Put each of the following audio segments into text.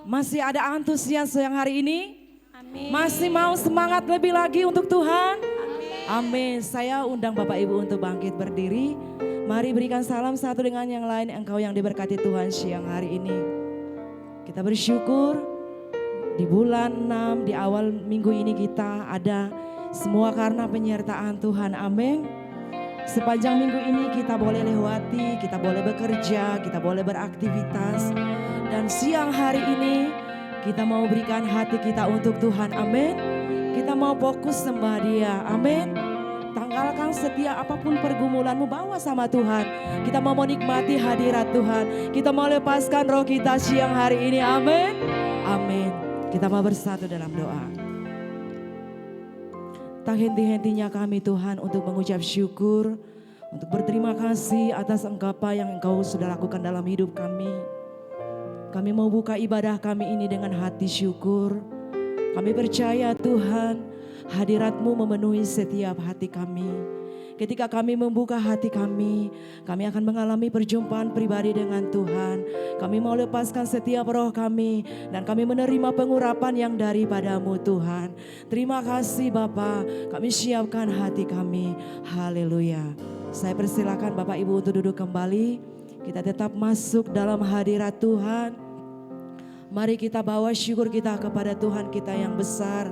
Masih ada antusias yang hari ini? Amin. Masih mau semangat lebih lagi untuk Tuhan? Amin. Amin. Saya undang Bapak Ibu untuk bangkit berdiri. Mari berikan salam satu dengan yang lain, engkau yang diberkati Tuhan siang hari ini. Kita bersyukur di bulan 6 di awal minggu ini kita ada semua karena penyertaan Tuhan. Amin. Sepanjang minggu ini kita boleh lewati, kita boleh bekerja, kita boleh beraktivitas. Dan siang hari ini kita mau berikan hati kita untuk Tuhan. Amin. Kita mau fokus sembah Dia. Amin. Tanggalkan setiap apapun pergumulanmu, bawa sama Tuhan. Kita mau menikmati hadirat Tuhan. Kita mau lepaskan roh kita siang hari ini. Amin. Amin. Kita mau bersatu dalam doa. Tak henti-hentinya kami Tuhan untuk mengucap syukur, untuk berterima kasih atas apa yang Engkau sudah lakukan dalam hidup kami. Kami mau buka ibadah kami ini dengan hati syukur. Kami percaya Tuhan, hadirat-Mu memenuhi setiap hati kami. Ketika kami membuka hati kami akan mengalami perjumpaan pribadi dengan Tuhan. Kami mau lepaskan setiap roh kami dan kami menerima pengurapan yang daripada-Mu Tuhan. Terima kasih Bapa, kami siapkan hati kami. Haleluya. Saya persilakan Bapak Ibu untuk duduk kembali. Kita tetap masuk dalam hadirat Tuhan. Mari kita bawa syukur kita kepada Tuhan kita yang besar.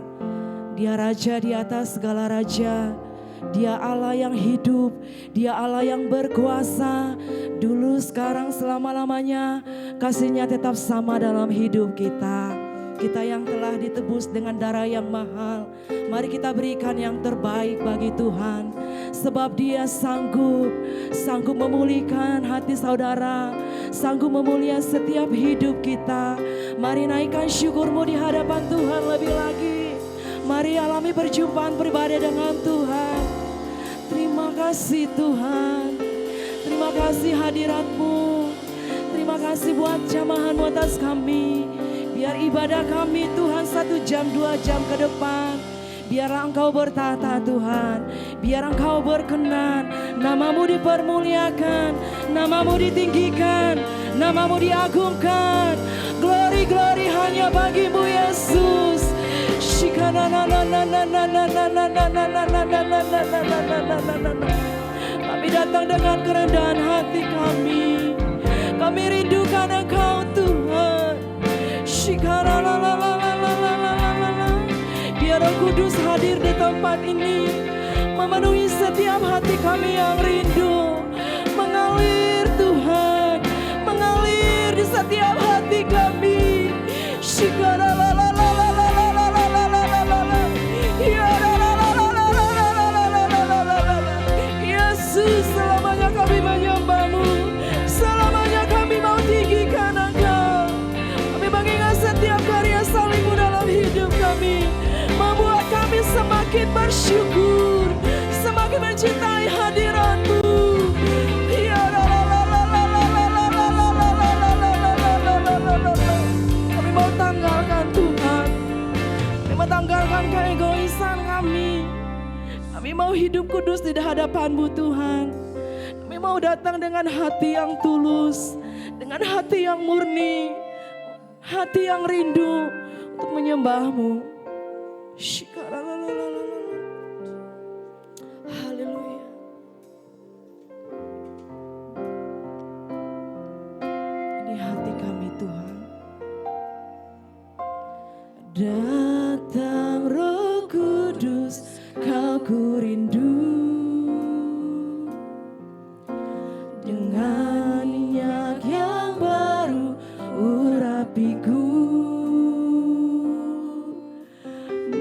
Dia Raja di atas segala raja. Dia Allah yang hidup, Dia Allah yang berkuasa. Dulu, sekarang, selama-lamanya kasih-Nya tetap sama dalam hidup kita. Kita yang telah ditebus dengan darah yang mahal, mari kita berikan yang terbaik bagi Tuhan. Sebab Dia sanggup memulihkan hati saudara, sanggup memulihkan setiap hidup kita. Mari naikkan syukurmu di hadapan Tuhan lebih lagi. Mari alami perjumpaan pribadi dengan Tuhan. Terima kasih Tuhan. Terima kasih hadirat-Mu. Terima kasih buat jamahan-Mu atas kami. Biar ibadah kami Tuhan 1 jam 2 jam ke depan. Biar Engkau bertata Tuhan. Biar Engkau berkenan. Nama-Mu dipermuliakan. Nama-Mu ditinggikan. Nama-Mu diagungkan. Glory hanya bagi-Mu Yesus. Kami datang dengan kerendahan hati kami. Kami rindukan Engkau Tuhan. Biar Roh Kudus hadir di tempat ini, memenuhi setiap hati kami yang rindu. Mengalir Tuhan, mengalir di setiap hati kami. Yesus, selamanya kami menyembah-Mu, selamanya kami mau tinggikan Engkau. Kami mengingat setiap karya salib-Mu dalam hidup kami, membuat kami semakin bersyukur, semakin mencintai hadirat-Mu. Kami mau tanggalkan Tuhan, kami mau tanggalkan keegoisan kami. Kami mau hidup kudus di hadapan-Mu Tuhan. Kami mau datang dengan hati yang tulus, dengan hati yang murni, hati yang rindu untuk menyembah-Mu. Haleluya. Ini hati kami Tuhan. Datang Roh Kudus, Kau ku rindu. Dengan minyak yang baru urapiku,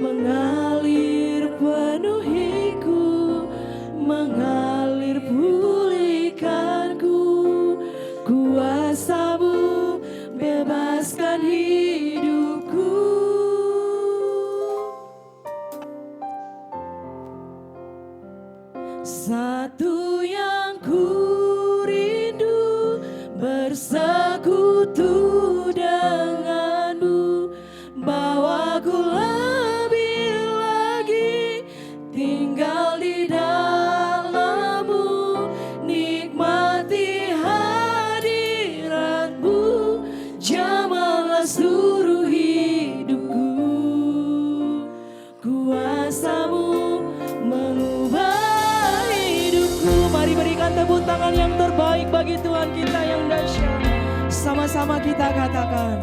mengalir penuhiku, mengalir pulihkanku. Kuasa-Mu bebaskan hidupku. Satu yang ku rindu, bersekutu dengan-Mu. Bawaku lebih lagi tinggal di dalam-Mu, nikmati hadirat-Mu, jamahlah seluruh bersama kita katakan.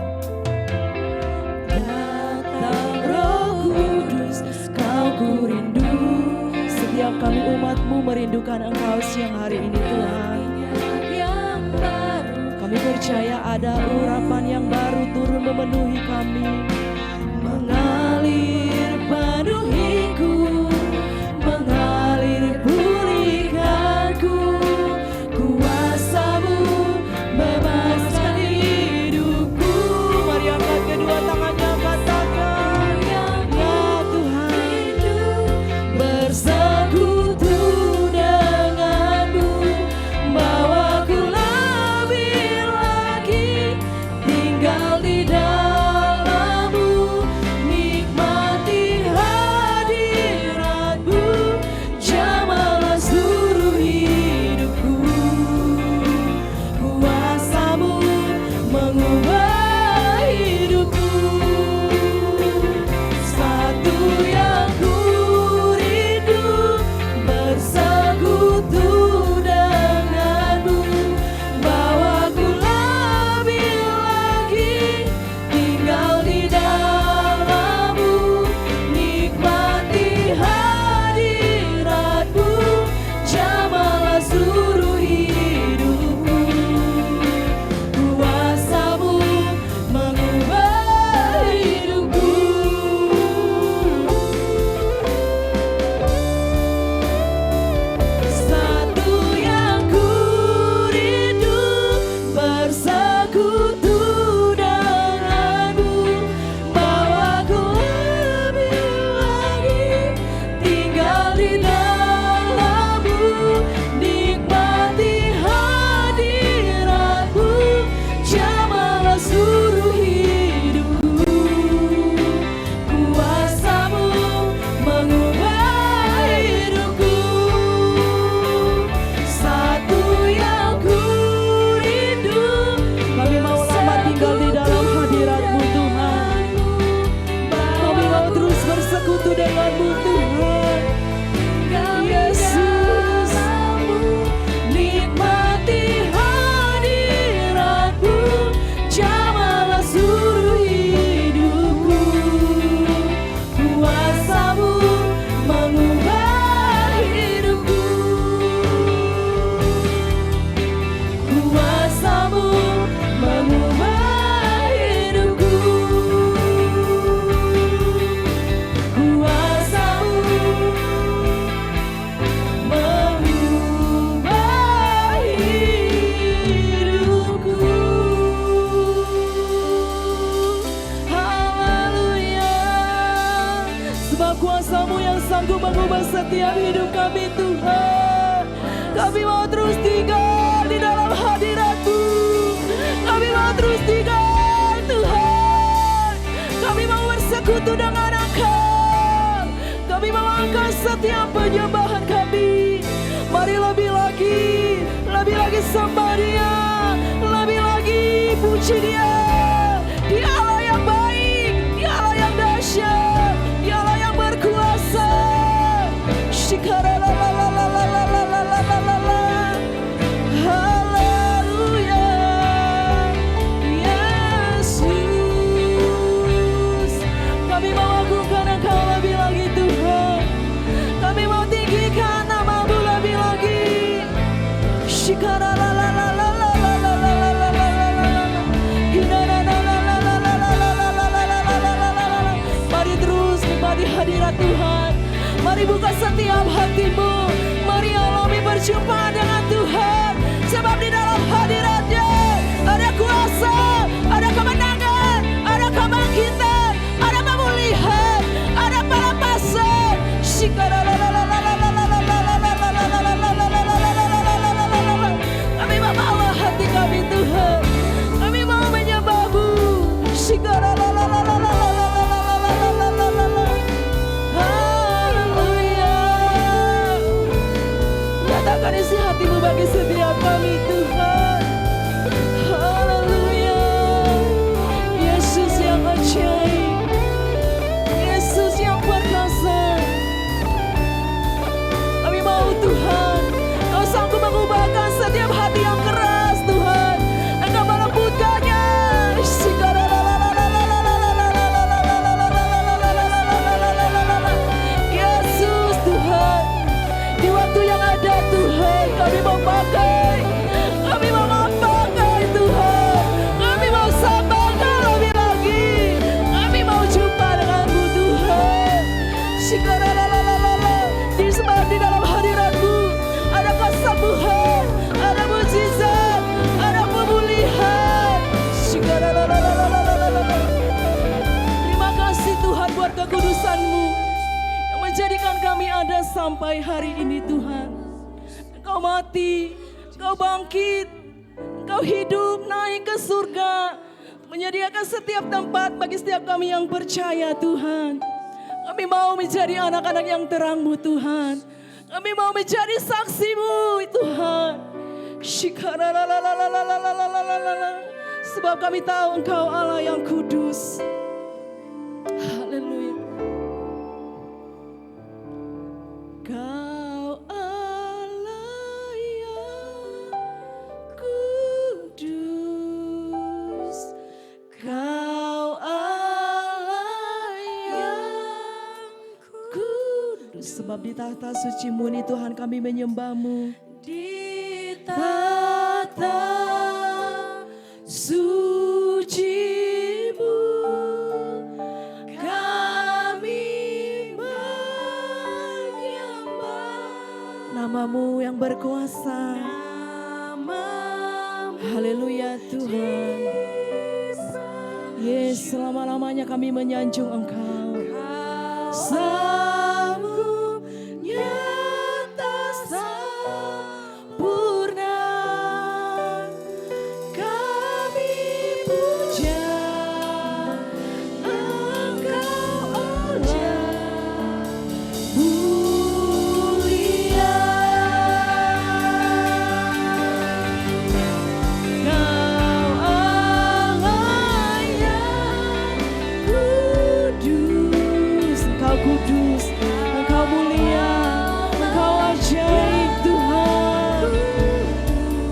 Datang Roh Kudus, Kau ku rindu. Setiap kami umat-Mu merindukan Engkau siang hari ini Tuhan. Kami percaya ada urapan yang baru turun memenuhi kami, mengalir penuhiku, mengalir pulihkanku. Kuasa-Mu bebaskan hidupku. Mari angkat kedua tangannya, katakan, ya Tuhan, bersekutu denganmu, bawaku lebih lagi tinggal di dalam-Mu, nikmati hadirat-Mu, jamahlah seluruh hidupku. Kuasa-Mu mengubah hidupku. Satu yang ku rindu, bersekutu denganmu, bawaku lebih lagi tinggal di dalam-Mu, nikmati hadirat-Mu, jamahlah seluruh hidupku. Kuasa-Mu mengubah hidupku. Satu yang ku rindu, bersekutu denganmu, bawaku lebih lagi tinggal di dalam-Mu, nikmati hadirat-Mu, jamahlah seluruh hidupku. Kuasa-Mu mengubah hidupku. Satu yang ku rindu, kami mau lama tinggal di dalam hadirat-Mu Tuhan. Kami mau terus bersekutu dengan-Mu Tuhan. Yesus, nikmati hadirat-Mu, jamahlah seluruh hidupku. Kuasa-Mu mengubah hidupku. Kuasa-Mu mengubah hidupku. Kuasa-Mu mengubah hidupku. Haleluya. Sebab kuasa-Mu yang sanggup mengubah setiap hidup kami Tuhan. Kami mau terus tinggal di dalam hadirat-Mu. Kami mau terus tinggal Tuhan. Kami mau bersekutu dengan Engkau. Kami mau angkat setiap penyembahan kami. Mari lebih lagi sembah Dia, lebih lagi puji Dia. Dia Allah yang baik, Dia Allah yang dahsyat, Dia Allah yang berkuasa. Shikaralalalalalalalalalala. Haleluya. Yesus, kami mau agungkan Engkau lebih lagi Tuhan. Kami mau tinggikan nama-Mu lebih lagi. Mari terus nikmati hadirat Tuhan. Mari buka setiap hatimu. Mari alami berjumpa dengan Tuhan. Sebab di dalam hadirat-Nya ada kuasa, ada kemenangan, ada kebangkitan, ada pemulihan, ada pelepasan. Kami mau bawa hati kami Tuhan. Kami mau menyembah-Mu. Haleluya. Nyatakan isi hati-Mu bagi setiap kami Tuhan. sampai hari ini Tuhan. Engkau mati, Engkau bangkit, Engkau hidup naik ke surga, menyediakan setiap tempat bagi setiap kami yang percaya Tuhan. Kami mau menjadi anak-anak yang terang-Mu Tuhan. Kami mau menjadi saksi-Mu Tuhan. Sebab kami tahu Engkau Allah yang kudus. Haleluya. Kau Allah yang kudus. Kau Allah yang kudus. Sebab di tahta suci-Mu ini Tuhan kami menyembah-Mu. Di tahta suci-Mu kami menyembah. Nama-Mu yang berkuasa. Haleluya Tuhan. Yes, selama-lamanya kami menyanjung Engkau. Sanggup nyata sempurna kami puja Engkau Allah mulia. Kau Allah yang kudus. Engkau kudus, Engkau mulia, Engkau ajaib Tuhan.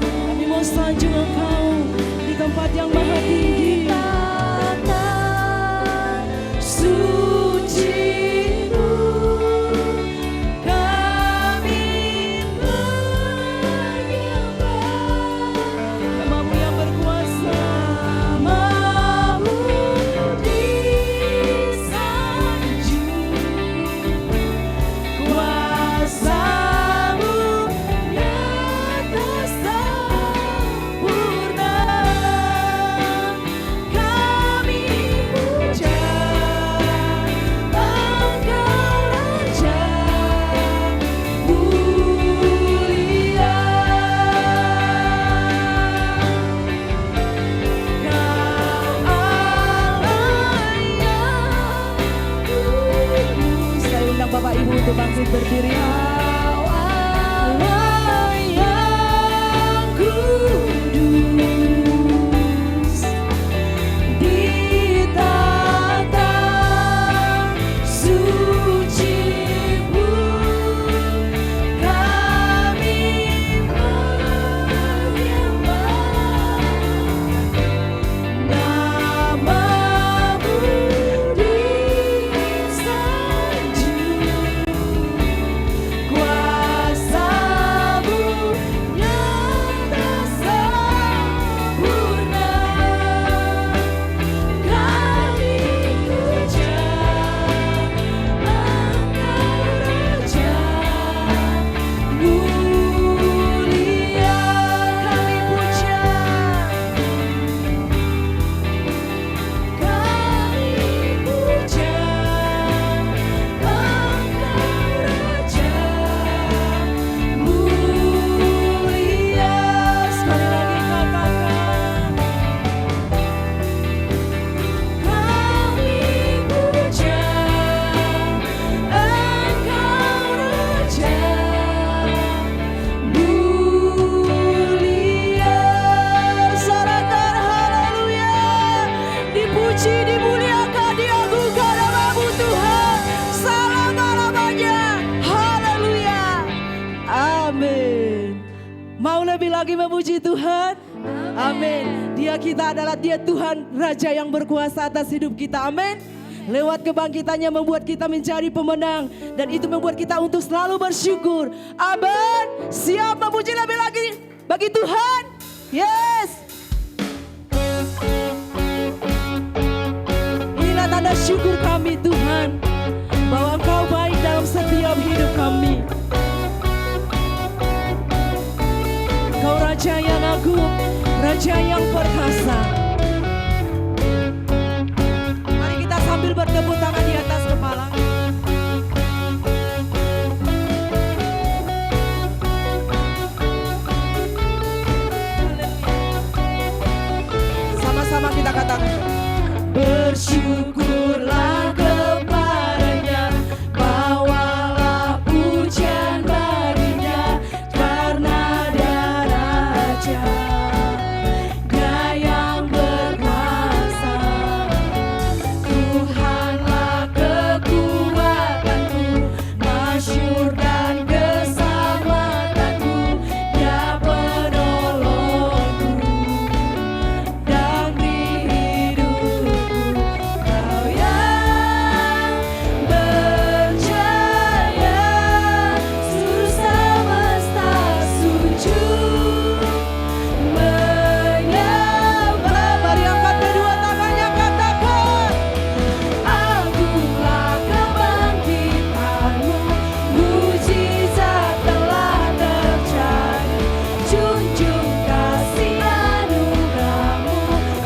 Kami mau sanjung Engkau di tempat yang maha tinggi. Suci-Mu kami menyembah. Nama-Mu yang berkuasa. Nama-Mu disanjung. Kuasa-Mu nyata sempurna. Kami puja Engkau Raja mulia. Kau Allah yang kudus. Saya undang Bapak Ibu untuk bangkit berdiri. Kau Allah yang kudus. Di tahta suci-Mu kami menyembah. Nama-Mu disanjung. Kuasa-Mu nyata sempurna. Kami puja lagi memuji Tuhan. Amin. Dia kita adalah Dia Tuhan Raja yang berkuasa atas hidup kita. Amin. Lewat kebangkitannya membuat kita menjadi pemenang. Dan itu membuat kita untuk selalu bersyukur. Amin. Siap memuji lebih lagi bagi Tuhan. Yes. Inilah tanda syukur kami Tuhan. Bahwa Engkau baik dalam setiap hidup kami. Engkau Raja yang agung, Raja yang perkasa. Mari kita sambil bertepuk tangan di atas kepala. Sama-sama kita katakan. Bersyukurlah kepadanya, bawalah pujian baginya, karena Dia Raja, Dia yang berkuasa. Tuhanlah kekuatanku, masyhur dan keselamatanku, Dia penolongku dan di hidupku. Kau yang berjaya, seluruh semesta sujud menyembah. Mari angkat kedua tangannya, katakan, akulah kebangkitanmu, mujizat telah terjadi, junjung kasih anugerahmu,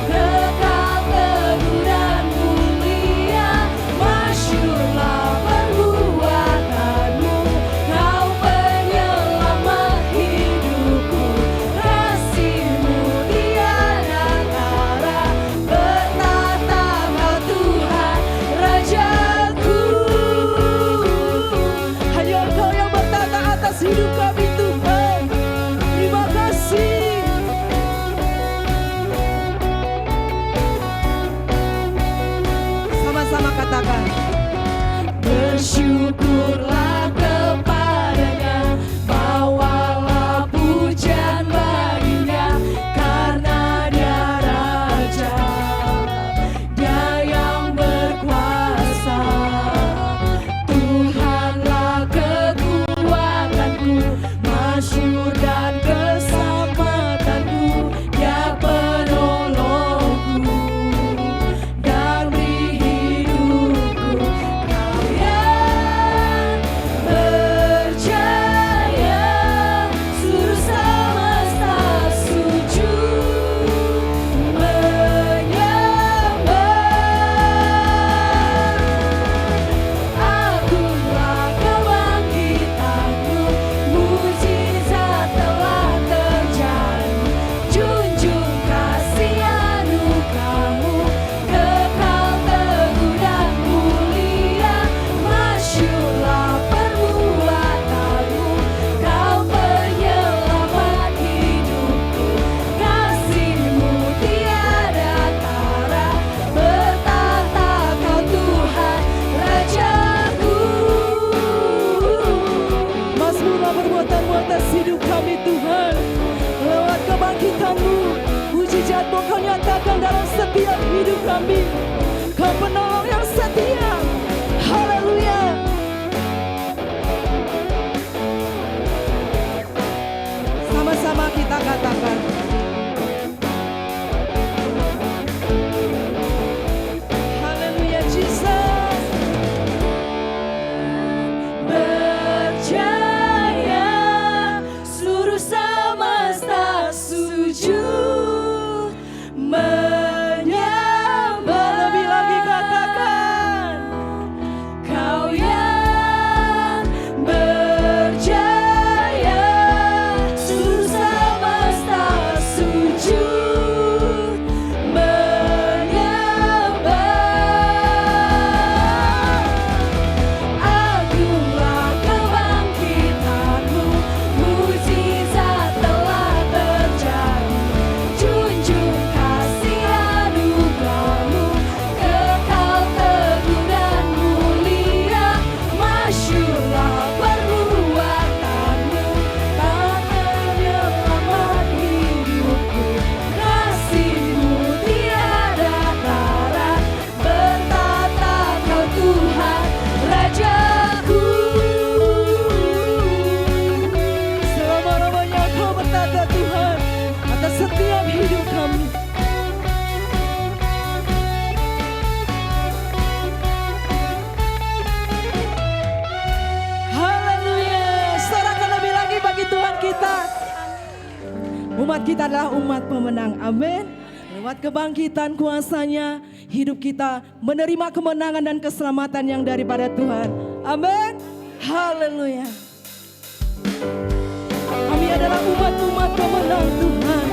kekal teguh dan mulia, masyhurlah perbuatanmu, kau penyelamat hidupku, kasih-Mu tiada tara, bertata Kau Tuhan Rajaku. Hanya Engkau yang bertata atas hidup kami Tuhan. Terima kasih. Sama-sama katakan. Bersyukurlah kepadanya, bawalah pujian baginya, karena Dia Raja, Dia yang berkuasa. Tuhanlah kekuatanku, masyhur dan keselamatanku, Dia penolongku dan di hidupku. Kau yang berjaya, seluruh semesta sujud menyembah. Akulah kebangkitanmu, mujizat telah terjadi, junjung kasih anugerahmu, kekal teguh dan mulia, masyhurlah perbuatanmu, kau penyelamat hidupku, kasih-Mu tiada tara, bertata Kau Tuhan Rajaku. Mazmurlah perbuatan-Mu atas hidup kami Tuhan. Lewat kebangkitan-Mu, mujizat-Mu Kau nyatakan dalam setiap hidup kami. Kau penolong yang setia. Haleluya. Sama-sama kita katakan. Haleluya Jesus. Berjaya, seluruh semesta sujud menyembah. Lebih lagi katakan, Kau yang berjaya, seluruh semesta sujud menyembah. Akulah kebangkitanmu, mujizat telah terjadi, junjung kasih anugerahmu, kekal teguh dan mulia, masyhurlah perbuatanmu, tak penyelamat hidupku, kasih-Mu tiada tara, bertata Kau Tuhan Rajaku. Selama-lamanya Kau bertata Tuhan atas setiap hidup kami. Haleluya. Sorakan lebih lagi bagi Tuhan kita. Umat kita adalah umat pemenang. Amin. Lewat kebangkitan kuasa-Nya, hidup kita menerima kemenangan dan keselamatan yang daripada Tuhan. Amin. Haleluya. Kami adalah umat-umat pemenang Tuhan.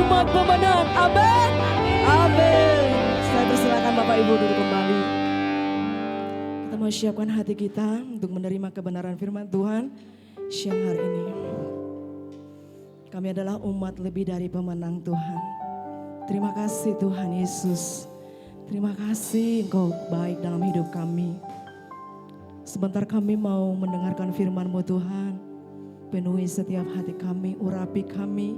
umat pemenang. Amin. Amin. Saya persilakan Bapak Ibu duduk kembali. Kita mau siapkan hati kita untuk menerima kebenaran firman Tuhan siang hari ini. Kami adalah umat lebih dari pemenang Tuhan. Terima kasih Tuhan Yesus. Terima kasih Engkau baik dalam hidup kami. Sebentar kami mau mendengarkan firman-Mu Tuhan. Penuhi setiap hati kami, urapi kami.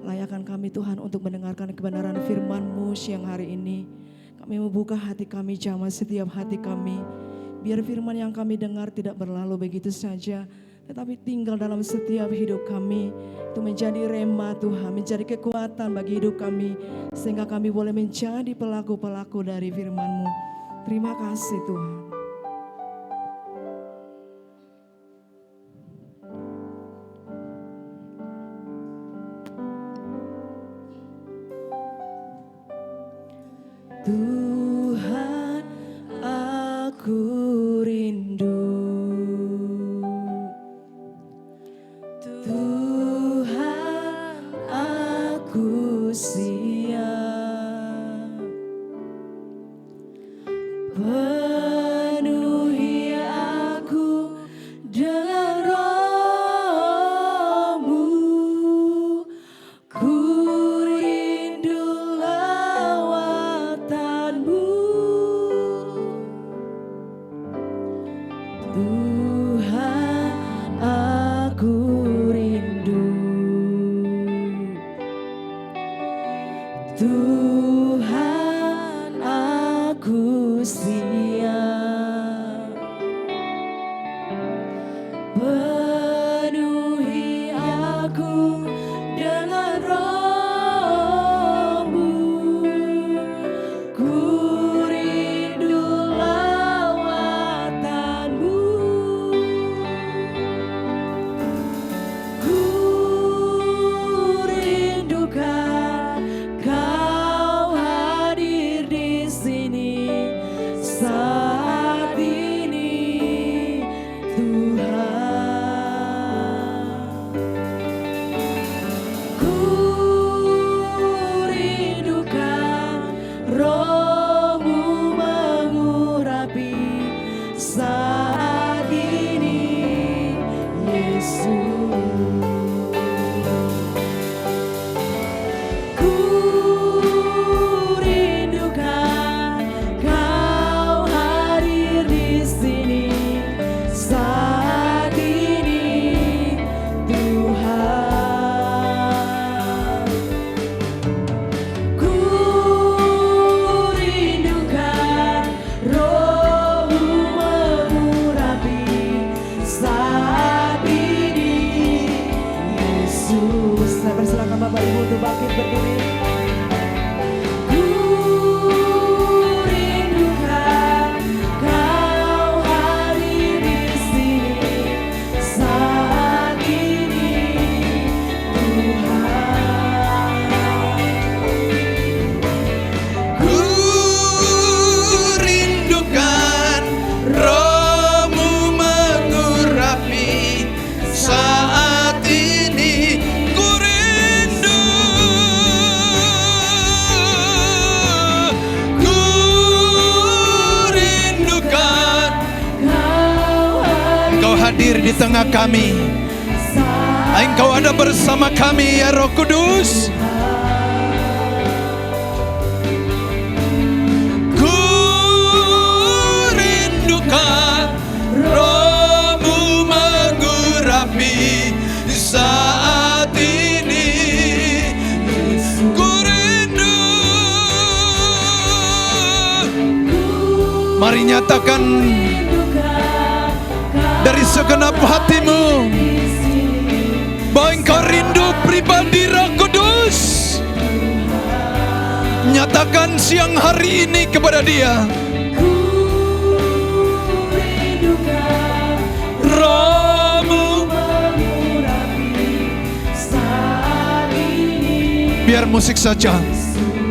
Layakkan kami Tuhan untuk mendengarkan kebenaran firman-Mu siang hari ini. Kami membuka hati kami, jamah setiap hati kami. Biar firman yang kami dengar tidak berlalu begitu saja, tetapi tinggal dalam setiap hidup kami. Itu menjadi rema Tuhan, menjadi kekuatan bagi hidup kami. Sehingga kami boleh menjadi pelaku-pelaku dari firman-Mu. Terima kasih Tuhan. Tuhan, aku rindu. Tuhan, aku siap. Penuhi aku dengan Roh-Mu. Ku rindu lawatan-Mu. Tuhan, aku rindu. Tuhan, aku siap. Penuhi aku dengan Roh-Mu. Ku rindu lawatan-Mu. Ku rindukan Kau hadir di sini saat ini, Tuhan. Ku rindukan Roh-Mu mengurapi saat ini, Yesus. Ku rindukan Kau hadir di sini saat ini, Tuhan. Ku rindukan Roh-Mu mengurapi saat ini, Yesus. Saya persilakan Bapak Ibu untuk bangkit berdiri. Ku rindukan Kau hadir di sini saat ini, Tuhan. Ku rindukan Roh-Mu mengurapi saat ini. Ku rindu. Ku rindukan Engkau hadir di tengah kami. Engkau ada bersama kami ya Roh Kudus. Ku rindukan Roh-Mu mengurapi saat ini. Ku rindu. Mari nyatakan dari segenap hatimu bahwa engkau rindu pribadi Roh Kudus. Nyatakan siang hari ini kepada Dia. Roh-Mu. Biar musik saja.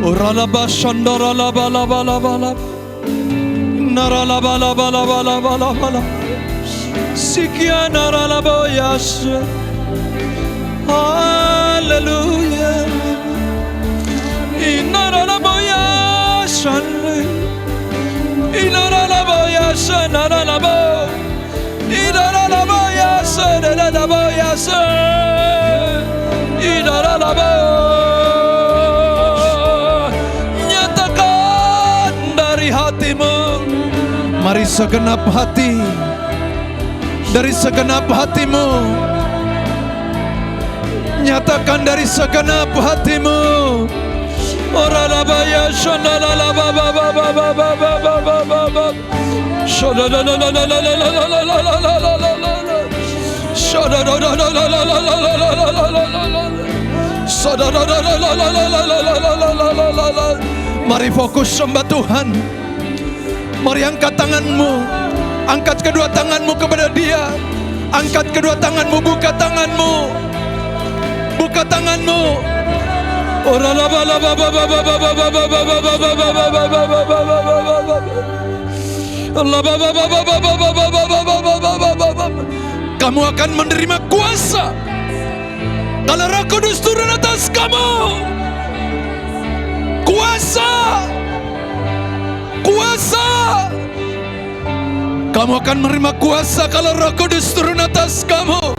Oralaba shandoralaba laba laba laba. Naralaba laba laba laba laba laba. Sikia naralaba yasha. Hallelujah. Nyatakan dari hatimu. Mari segenap hati, dari segenap hatimu, nyatakan dari segenap hatimu. Oralabaya shandalababababababababababab. Mari fokus sembah Tuhan. Mari angkat tanganmu, angkat kedua tanganmu kepada Dia. Angkat kedua tanganmu, buka tanganmu, buka tanganmu. Kamu akan menerima kuasa kalau Roh Kudus turun atas kamu. Kuasa, kuasa. Kamu akan menerima kuasa kalau Roh Kudus turun atas kamu.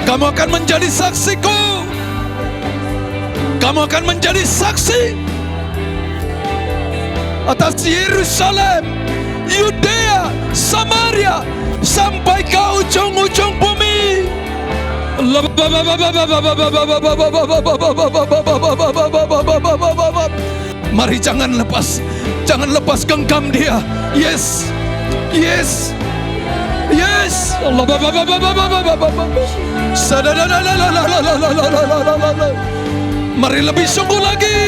Kamu akan menjadi saksiku. Kamu akan menjadi saksi atas Yerusalem, Yudea, Samaria, sampai ke ujung-ujung bumi. Mari jangan lepas genggam Dia. Yes, yes, yes. Mari lebih sungguh lagi.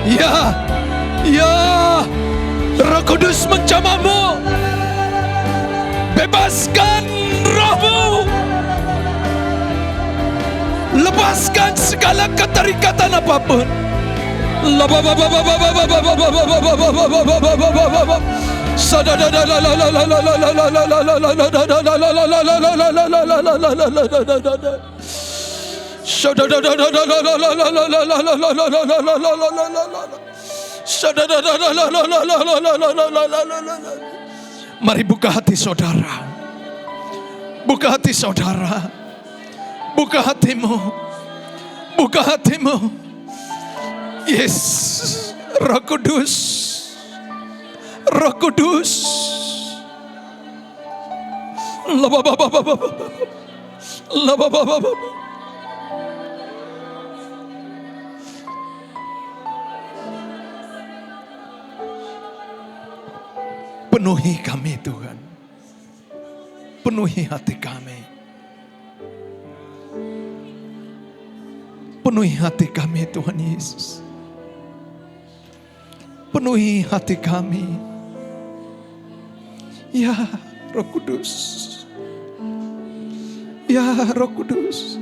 Ya, ya, Roh Kudus menjamahmu. Bebaskan rohmu. Lepaskan segala keterikatan apapun. Mari buka hati saudara. Buka hati saudara. Buka hatimu. Buka hatimu. Yes, Roh Kudus. Roh Kudus. Penuhi kami Tuhan. Penuhi hati kami. Penuhi hati kami Tuhan Yesus. Penuhi hati kami. Ya Roh Kudus. Ya Roh Kudus.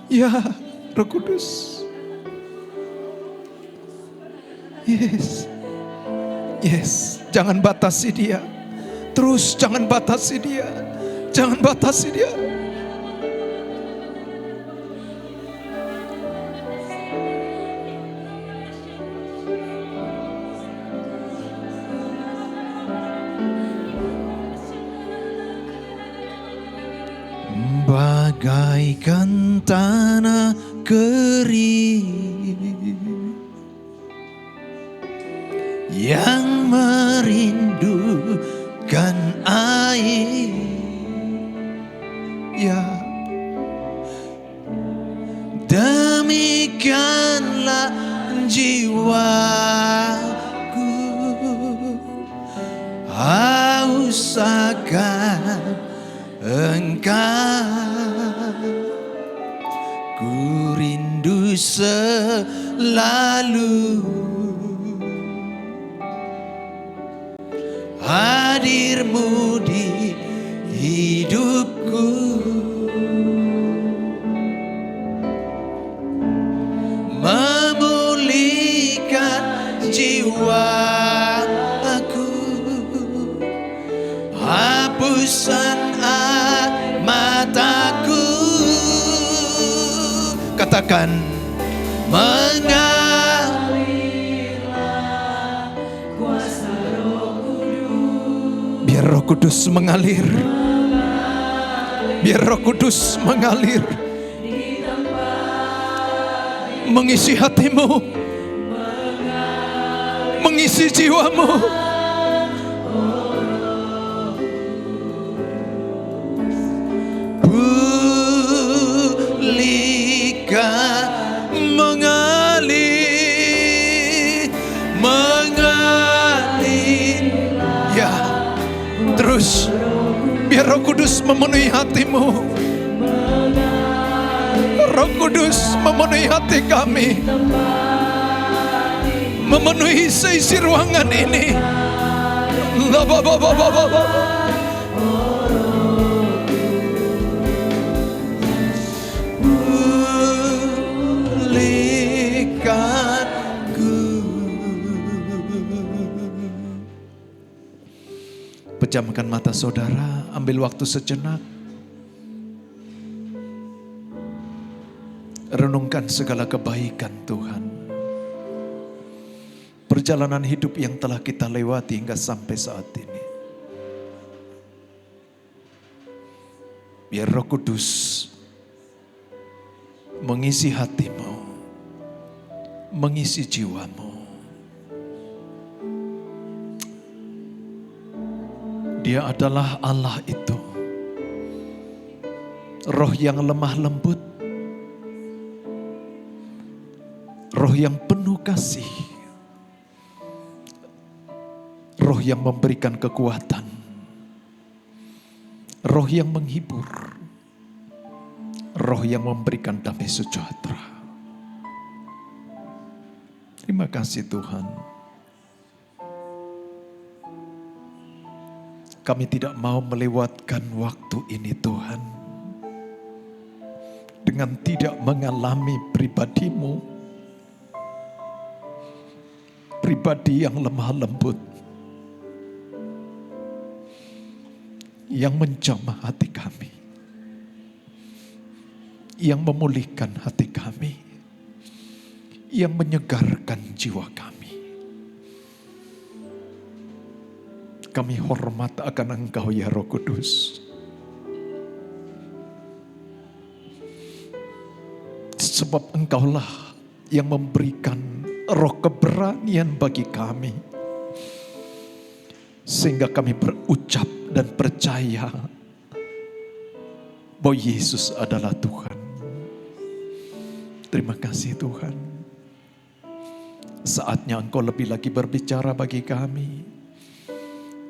Ya Roh Kudus. Yes. Yes, jangan batasi Dia. Terus jangan batasi Dia. Jangan batasi Dia. Bagaikan tanah kering yang merindukan air, ya demikianlah jiwaku haus akan Engkau. Ku rindu selalu hadir-Mu di hidupku. Memulihkan jiwaku akan mengalir. Biar Roh Kudus mengalir. Biar Roh Kudus mengalir. Mengisi hatimu. Mengisi jiwamu. Pulihkan, mengalir. Ya, terus biar Roh Kudus memenuhi hatimu. Roh Kudus memenuhi hati kami, memenuhi seisi ruangan ini. Pulihkanku. Pejamkan mata saudara, ambil waktu sejenak. Renungkan segala kebaikan Tuhan. Perjalanan hidup yang telah kita lewati hingga sampai saat ini. Biar Roh Kudus mengisi hatimu, mengisi jiwamu. Dia adalah Allah itu. Roh yang lemah lembut. Roh yang penuh kasih. Roh yang memberikan kekuatan. Roh yang menghibur. Roh yang memberikan damai sejahtera. Terima kasih Tuhan. Kami tidak mau melewatkan waktu ini Tuhan. Dengan tidak mengalami pribadi-Mu. Pribadi yang lemah lembut. Yang menjamah hati kami. Yang memulihkan hati kami. Yang menyegarkan jiwa kami. Kami hormat akan Engkau ya Roh Kudus. Sebab Engkaulah yang memberikan roh keberanian bagi kami. Sehingga kami berucap dan percaya bahwa Yesus adalah Tuhan. Terima kasih Tuhan. Saatnya Engkau lebih lagi berbicara bagi kami.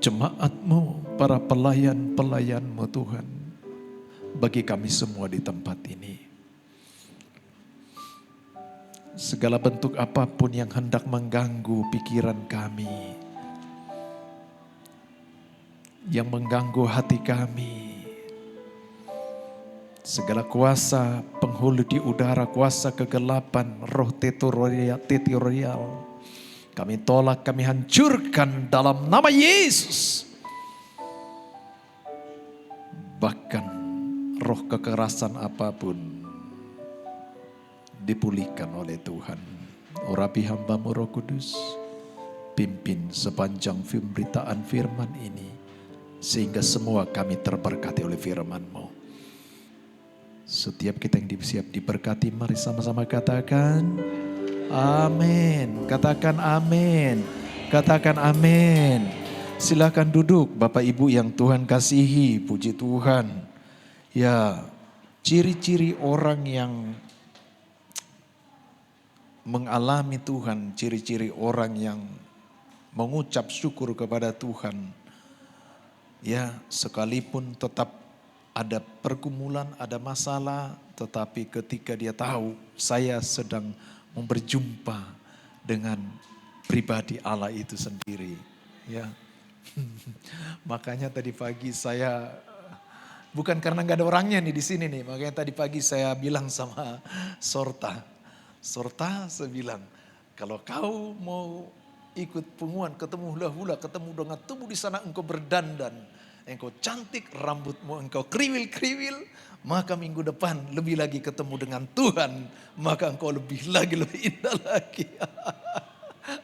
Jemaat-Mu, para pelayan-pelayan-Mu Tuhan. Bagi kami semua di tempat ini. Segala bentuk apapun yang hendak mengganggu pikiran kami. Yang mengganggu hati kami. Segala kuasa penghulu di udara, kuasa kegelapan, roh tetorial. Kami tolak, kami hancurkan dalam nama Yesus. Bahkan roh kekerasan apapun dipulihkan oleh Tuhan. Urapi hamba-Mu Roh Kudus. Pimpin sepanjang pemberitaan firman ini. Sehingga semua kami terberkati oleh firman-Mu. Setiap kita yang siap diberkati, mari sama-sama katakan amin. Katakan amin. Katakan amin. Silakan duduk Bapak Ibu yang Tuhan kasihi, puji Tuhan. Ya, ciri-ciri orang yang mengalami Tuhan, ciri-ciri orang yang mengucap syukur kepada Tuhan. Ya, sekalipun tetap ada pergumulan, ada masalah, tetapi ketika dia tahu saya sedang berjumpa dengan pribadi Allah itu sendiri. Ya, makanya tadi pagi saya, bukan karena nggak ada orangnya nih di sini nih, makanya tadi pagi saya bilang sama Sorta, saya bilang, kalau kau mau ikut pengumuman, ketemu hula-hula, ketemu dengan tubuh di sana, engkau berdandan. engkau cantik, rambutmu engkau kriwil-kriwil, maka minggu depan lebih lagi ketemu dengan Tuhan, maka engkau lebih indah lagi.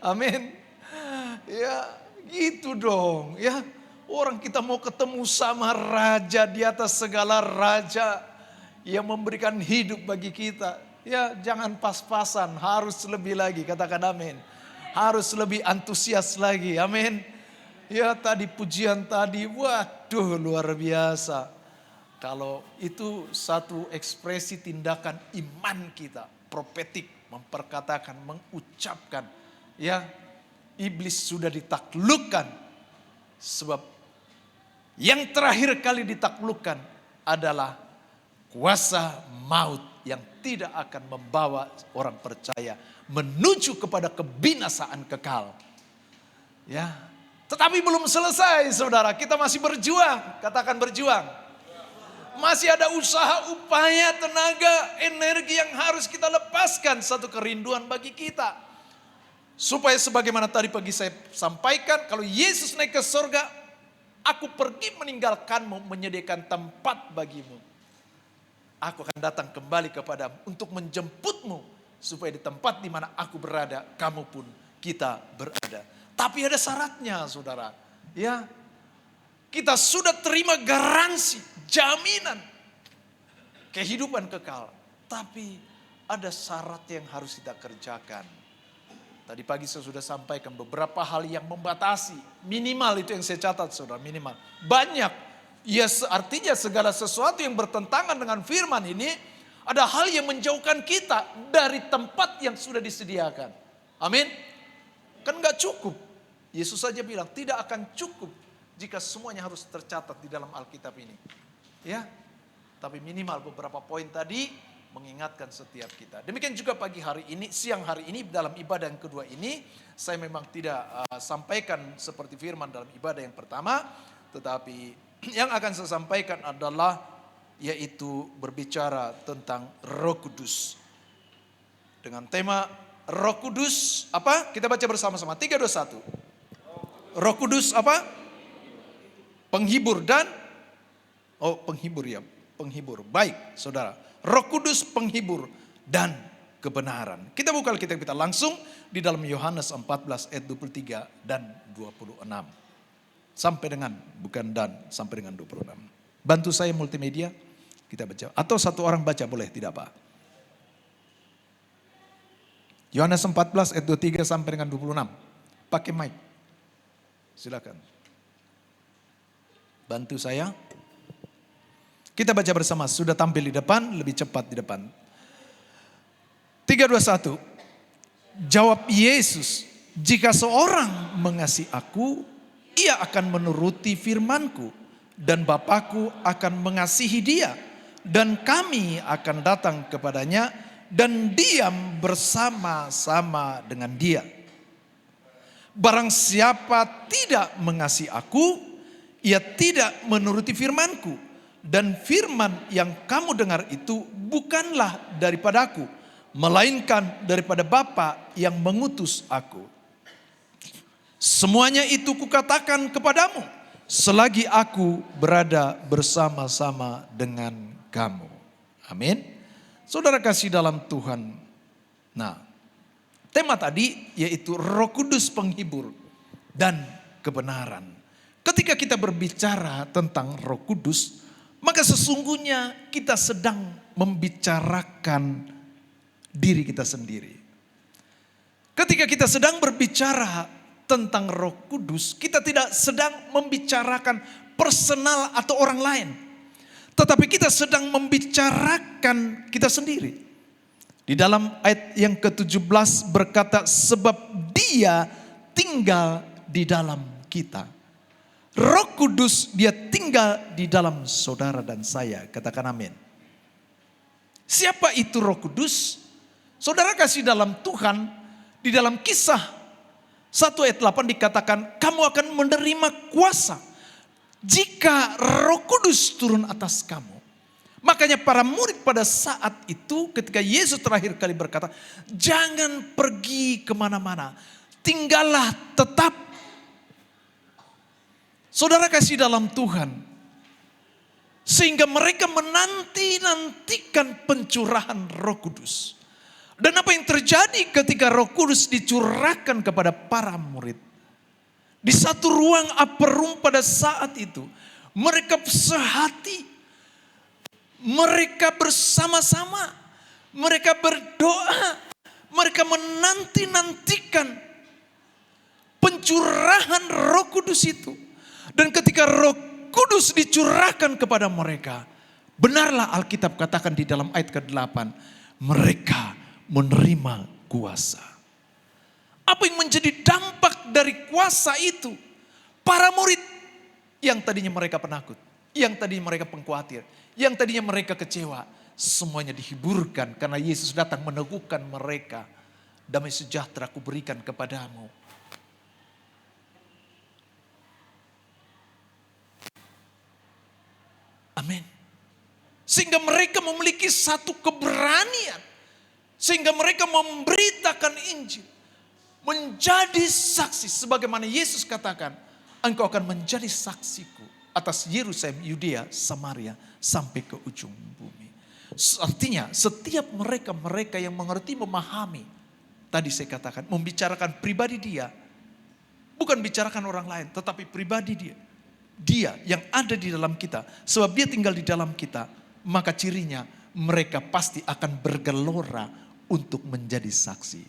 Amin. Ya, gitu dong, ya. Orang kita mau ketemu sama raja di atas segala raja yang memberikan hidup bagi kita. Ya, jangan pas-pasan, harus lebih lagi, katakan amin. Harus lebih antusias lagi, amin. Ya, tadi pujian tadi, waduh luar biasa. Kalau itu satu ekspresi tindakan iman kita, profetik, memperkatakan, mengucapkan, ya, iblis sudah ditaklukkan. Sebab yang terakhir kali ditaklukkan adalah kuasa maut yang tidak akan membawa orang percaya menuju kepada kebinasaan kekal. Ya, tetapi belum selesai, saudara. Kita masih berjuang, katakan berjuang. Masih ada usaha, upaya, tenaga, energi yang harus kita lepaskan. Satu kerinduan bagi kita. Supaya sebagaimana tadi pagi saya sampaikan, kalau Yesus naik ke surga, aku pergi meninggalkanmu, menyediakan tempat bagimu. Aku akan datang kembali kepadamu untuk menjemputmu. Supaya di tempat di mana aku berada, kamu pun kita berada. Tapi ada syaratnya, saudara. Ya, kita sudah terima garansi, jaminan kehidupan kekal. Tapi ada syarat yang harus kita kerjakan. Tadi pagi saya sudah sampaikan beberapa hal yang membatasi. Minimal itu yang saya catat, saudara, minimal. Banyak. Ya, artinya segala sesuatu yang bertentangan dengan firman ini, ada hal yang menjauhkan kita dari tempat yang sudah disediakan. Amin. Kan gak cukup. Yesus saja bilang tidak akan cukup jika semuanya harus tercatat di dalam Alkitab ini. Ya, tapi minimal beberapa poin tadi mengingatkan setiap kita. Demikian juga pagi hari ini, siang hari ini dalam ibadah yang kedua ini, saya memang tidak sampaikan seperti firman dalam ibadah yang pertama, tetapi yang akan saya sampaikan adalah yaitu berbicara tentang Roh Kudus. Dengan tema Roh Kudus apa? Kita baca bersama-sama. 3, 2, 1. Roh Kudus apa? Penghibur dan penghibur ya, penghibur. Baik, saudara. Roh Kudus penghibur dan kebenaran. Kita buka Alkitab kita langsung di dalam Yohanes 14 ayat 23 dan 26. Sampai dengan, bukan dan, sampai dengan 26. Bantu saya multimedia, kita baca. Atau satu orang baca boleh, tidak apa. Yohanes 14 ayat 23 sampai dengan 26. Pakai mic. Silakan. Bantu saya. Kita baca bersama, sudah tampil di depan, lebih cepat di depan. 3, 2, 1. Jawab Yesus, jika seorang mengasihi aku, ia akan menuruti firman-Ku, dan Bapa-Ku akan mengasihi dia, dan kami akan datang kepadanya, dan diam bersama-sama dengan dia. Barang siapa tidak mengasihi aku, ia tidak menuruti firman-Ku. Dan firman yang kamu dengar itu bukanlah daripada aku, melainkan daripada Bapa yang mengutus aku. Semuanya itu kukatakan kepadamu, selagi aku berada bersama-sama dengan kamu. Amin. Saudara kasih dalam Tuhan. Nah, tema tadi yaitu Roh Kudus penghibur dan kebenaran. Ketika kita berbicara tentang Roh Kudus, maka sesungguhnya kita sedang membicarakan diri kita sendiri. Ketika kita sedang berbicara tentang Roh Kudus, kita tidak sedang membicarakan personal atau orang lain. Tetapi kita sedang membicarakan kita sendiri. Di dalam ayat yang ke-17 berkata, sebab dia tinggal di dalam kita. Roh Kudus dia tinggal di dalam saudara dan saya. Katakan amin. Siapa itu Roh Kudus? Saudara kasih dalam Tuhan, di dalam Kisah 1 ayat 8 dikatakan, kamu akan menerima kuasa jika Roh Kudus turun atas kamu. Makanya para murid pada saat itu ketika Yesus terakhir kali berkata, jangan pergi kemana-mana, tinggallah tetap. Saudara kasih dalam Tuhan, sehingga mereka menanti-nantikan pencurahan Roh Kudus. Dan apa yang terjadi ketika Roh Kudus dicurahkan kepada para murid? Di satu ruang upper room pada saat itu, mereka sehati, mereka bersama-sama, mereka berdoa, mereka menanti-nantikan pencurahan Roh Kudus itu. Dan ketika Roh Kudus dicurahkan kepada mereka, benarlah Alkitab katakan di dalam ayat ke-8, mereka menerima kuasa. Apa yang menjadi dampak dari kuasa itu? Para murid yang tadinya mereka penakut, yang tadinya mereka pengkhawatir, yang tadinya mereka kecewa, semuanya dihiburkan karena Yesus datang meneguhkan mereka. Damai sejahtera ku berikan kepadamu. Amin. Sehingga mereka memiliki satu keberanian. Sehingga mereka memberitakan Injil. Menjadi saksi. Sebagaimana Yesus katakan. Engkau akan menjadi saksiku. Atas Yerusalem, Yudea, Samaria. Sampai ke ujung bumi. Artinya setiap mereka yang mengerti, memahami. Tadi saya katakan. Membicarakan pribadi dia. Bukan bicarakan orang lain. Tetapi pribadi dia. Dia yang ada di dalam kita. Sebab dia tinggal di dalam kita. Maka cirinya mereka pasti akan bergelora untuk menjadi saksi.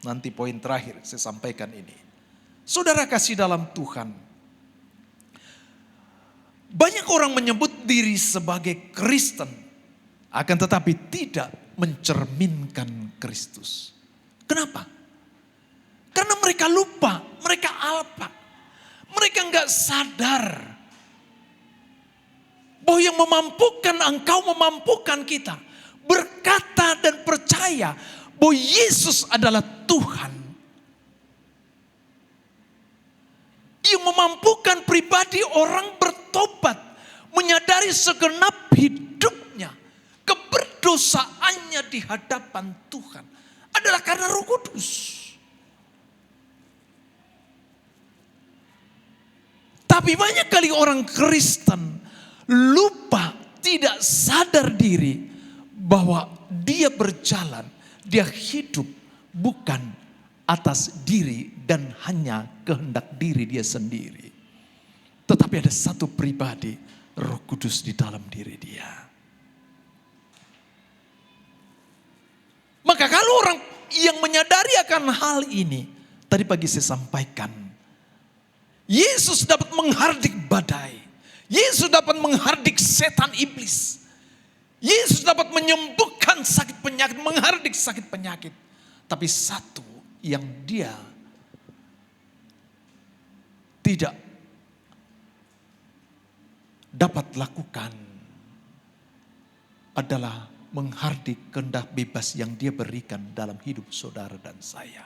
Nanti poin terakhir saya sampaikan ini. Saudara kasih dalam Tuhan. Banyak orang menyebut diri sebagai Kristen. Akan tetapi tidak mencerminkan Kristus. Kenapa? Karena mereka lupa, mereka alpa. Mereka enggak sadar bahwa yang memampukan engkau, memampukan kita. Berkata dan percaya bahwa Yesus adalah Tuhan. Yang memampukan pribadi orang bertobat. Menyadari segenap hidupnya. Keberdosaannya di hadapan Tuhan. Adalah karena Roh Kudus. Tapi banyak kali orang Kristen lupa, tidak sadar diri bahwa dia berjalan, dia hidup bukan atas diri dan hanya kehendak diri dia sendiri. Tetapi ada satu pribadi, Roh Kudus di dalam diri dia. Maka kalau orang yang menyadari akan hal ini, tadi pagi saya sampaikan, Yesus dapat menghardik badai. Yesus dapat menghardik setan iblis. Yesus dapat menyembuhkan sakit penyakit, menghardik sakit penyakit. Tapi satu yang dia tidak dapat lakukan adalah menghardik kehendak bebas yang dia berikan dalam hidup saudara dan saya.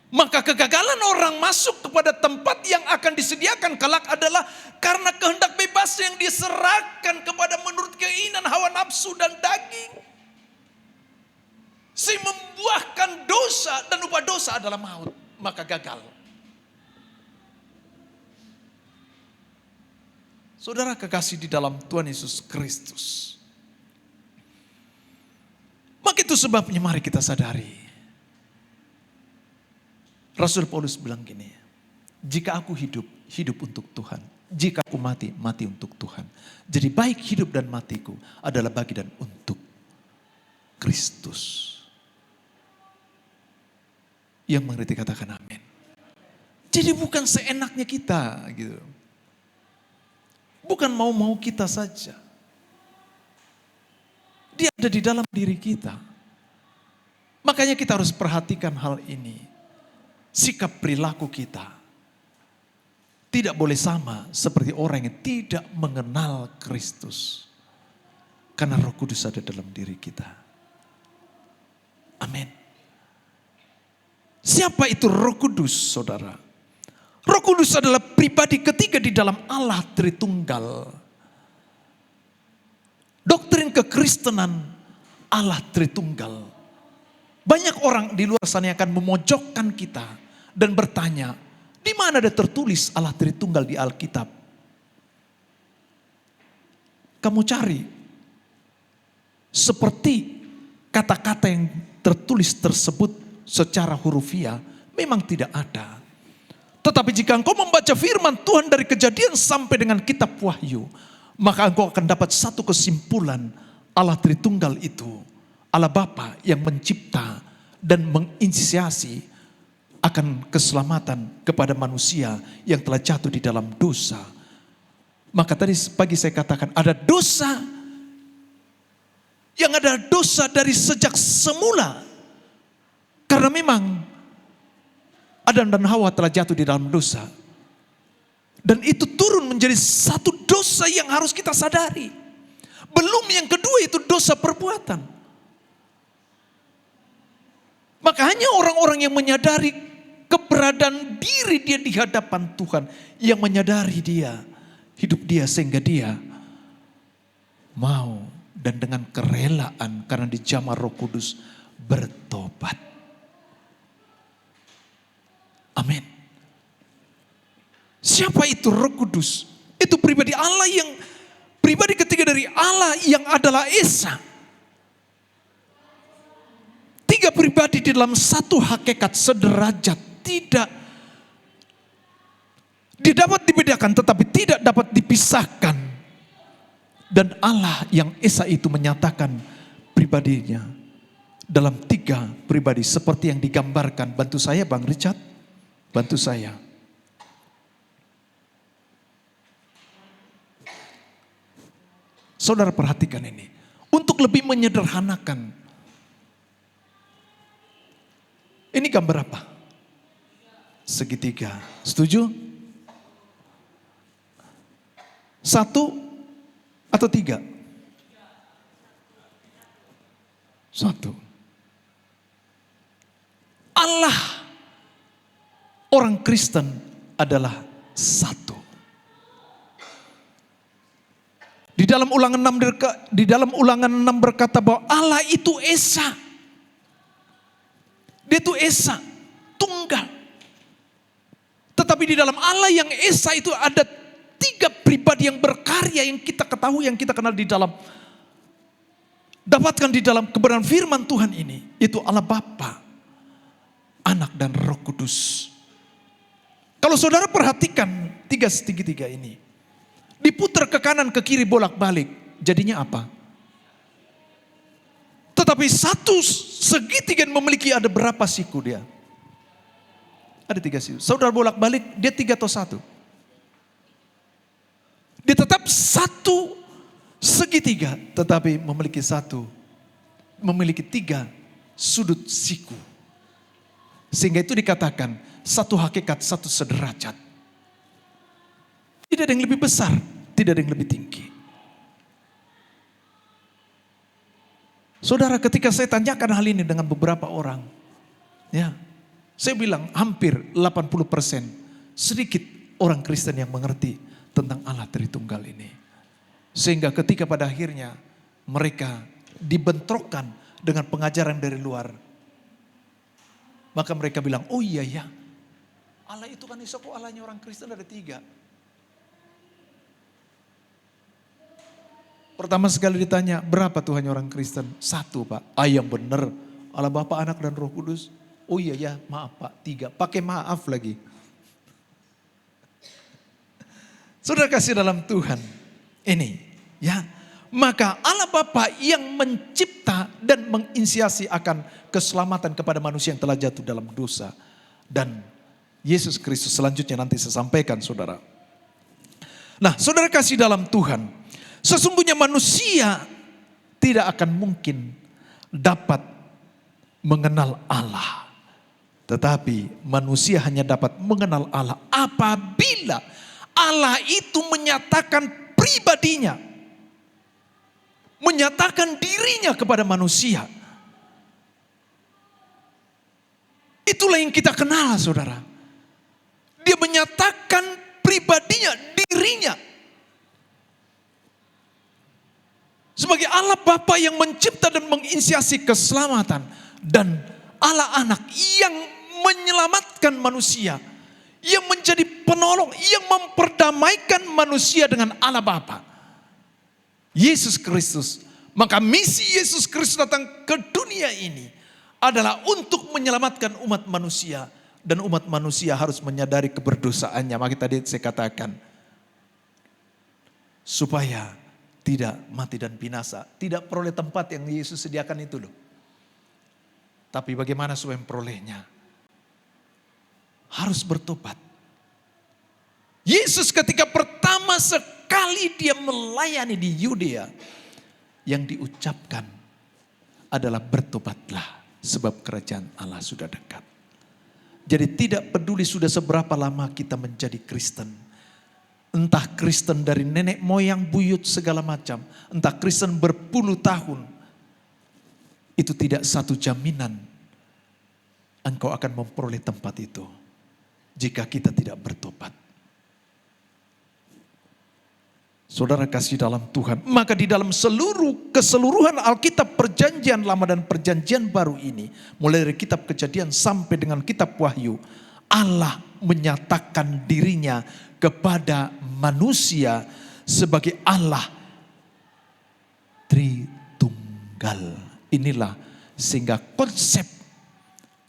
Maka kegagalan orang masuk kepada tempat yang akan disediakan kelak adalah karena kehendak bebas yang diserahkan kepada menurut keinginan hawa nafsu dan daging. Sehingga membuahkan dosa dan upah dosa adalah maut. Maka gagal. Saudara kekasih di dalam Tuhan Yesus Kristus. Maka itu sebabnya mari kita sadari. Rasul Paulus bilang gini, jika aku hidup, hidup untuk Tuhan. Jika aku mati, mati untuk Tuhan. Jadi baik hidup dan matiku adalah bagi dan untuk Kristus. Yang mengerti katakan amin. Jadi bukan seenaknya kita gitu. Bukan mau-mau kita saja. Dia ada di dalam diri kita. Makanya kita harus perhatikan hal ini. Sikap perilaku kita tidak boleh sama seperti orang yang tidak mengenal Kristus. Karena Roh Kudus ada dalam diri kita. Amin. Siapa itu Roh Kudus, saudara? Roh Kudus adalah pribadi ketiga di dalam Allah Tritunggal. Doktrin kekristenan Allah Tritunggal. Banyak orang di luar sana yang akan memojokkan kita dan bertanya, Di mana ada tertulis Allah Tritunggal di Alkitab? Kamu cari seperti kata-kata yang tertulis tersebut secara hurufiah, memang tidak ada. Tetapi jika engkau membaca firman Tuhan dari Kejadian sampai dengan kitab Wahyu, maka engkau akan dapat satu kesimpulan, Allah Tritunggal itu Allah Bapa yang mencipta dan menginisiasi akan keselamatan kepada manusia yang telah jatuh di dalam dosa. Maka tadi pagi saya katakan ada dosa, yang ada dosa dari sejak semula. Karena memang Adam dan Hawa telah jatuh di dalam dosa. Dan itu turun menjadi satu dosa yang harus kita sadari. Belum yang kedua itu dosa perbuatan. Maka hanya orang-orang yang menyadari keberadaan diri dia di hadapan Tuhan, yang menyadari dia, hidup dia sehingga dia mau dan dengan kerelaan karena dijamah Roh Kudus bertobat. Amin. Siapa itu Roh Kudus? Itu pribadi Allah yang pribadi ketiga dari Allah yang adalah Esa. Tiga pribadi di dalam satu hakikat sederajat, tidak dapat dibedakan tetapi tidak dapat dipisahkan. Dan Allah yang Esa itu menyatakan pribadinya dalam tiga pribadi seperti yang digambarkan. Bantu saya Bang Richard, bantu saya. Saudara perhatikan ini. Untuk lebih menyederhanakan. Ini gambar apa? Segitiga. Setuju? Satu atau tiga? Satu. Allah orang Kristen adalah satu. Di dalam Ulangan 6 berkata bahwa Allah itu Esa. Dia itu Esa, tunggal. Tetapi di dalam Allah yang Esa itu ada tiga pribadi yang berkarya yang kita ketahui, yang kita kenal di dalam, dapatkan di dalam kebenaran firman Tuhan ini. Itu Allah Bapa, Anak dan Roh Kudus. Kalau saudara perhatikan tiga segitiga ini, diputar ke kanan ke kiri bolak-balik, jadinya apa? Tetapi satu segitiga memiliki ada berapa siku dia? Ada 3 siku. Saudara bolak-balik, dia 3 atau 1? Dia tetap satu segitiga, tetapi memiliki 3 sudut siku. Sehingga itu dikatakan satu hakikat, satu sederajat. Tidak ada yang lebih besar, tidak ada yang lebih tinggi. Saudara, ketika saya tanyakan hal ini dengan beberapa orang, ya, saya bilang hampir 80% sedikit orang Kristen yang mengerti tentang Allah Tritunggal ini. Sehingga ketika pada akhirnya mereka dibentrokkan dengan pengajaran dari luar, maka mereka bilang, oh iya ya, Allah itu kan kok Allahnya orang Kristen ada 3. Pertama sekali ditanya, berapa Tuhannya orang Kristen? 1 Pak. Yang benar, Allah Bapa, Anak dan Roh Kudus. Oh iya ya, maaf Pak, 3. Pakai maaf lagi. Saudara kasih dalam Tuhan, ini ya. Maka Allah Bapa yang mencipta dan menginisiasi akan keselamatan kepada manusia yang telah jatuh dalam dosa. Dan Yesus Kristus selanjutnya nanti saya sampaikan saudara. Nah saudara kasih dalam Tuhan, sesungguhnya manusia tidak akan mungkin dapat mengenal Allah. Tetapi manusia hanya dapat mengenal Allah apabila Allah itu menyatakan pribadinya. Menyatakan dirinya kepada manusia. Itulah yang kita kenal saudara. Dia menyatakan pribadinya, dirinya. Sebagai Allah Bapa yang mencipta dan menginisiasi keselamatan. Dan Allah Anak yang menyelamatkan manusia. yang menjadi penolong, yang memperdamaikan manusia dengan Allah Bapa. Yesus Kristus. Maka misi Yesus Kristus datang ke dunia ini adalah untuk menyelamatkan umat manusia. Dan umat manusia harus menyadari keberdosaannya. Maka tadi saya katakan, supaya tidak mati dan binasa. Tidak peroleh tempat yang Yesus sediakan itu loh. Tapi bagaimana supaya memperolehnya? Harus bertobat. Yesus ketika pertama sekali dia melayani di Yudea, yang diucapkan adalah bertobatlah sebab kerajaan Allah sudah dekat. Jadi tidak peduli sudah seberapa lama kita menjadi Kristen. Entah Kristen dari nenek moyang buyut segala macam. Entah Kristen berpuluh tahun. Itu tidak satu jaminan engkau akan memperoleh tempat itu. Jika kita tidak bertobat. Saudara kasih dalam Tuhan. Maka di dalam keseluruhan Alkitab Perjanjian Lama dan Perjanjian Baru ini. Mulai dari kitab Kejadian sampai dengan kitab Wahyu. Allah menyatakan dirinya kepada manusia sebagai Allah Tritunggal. Inilah sehingga konsep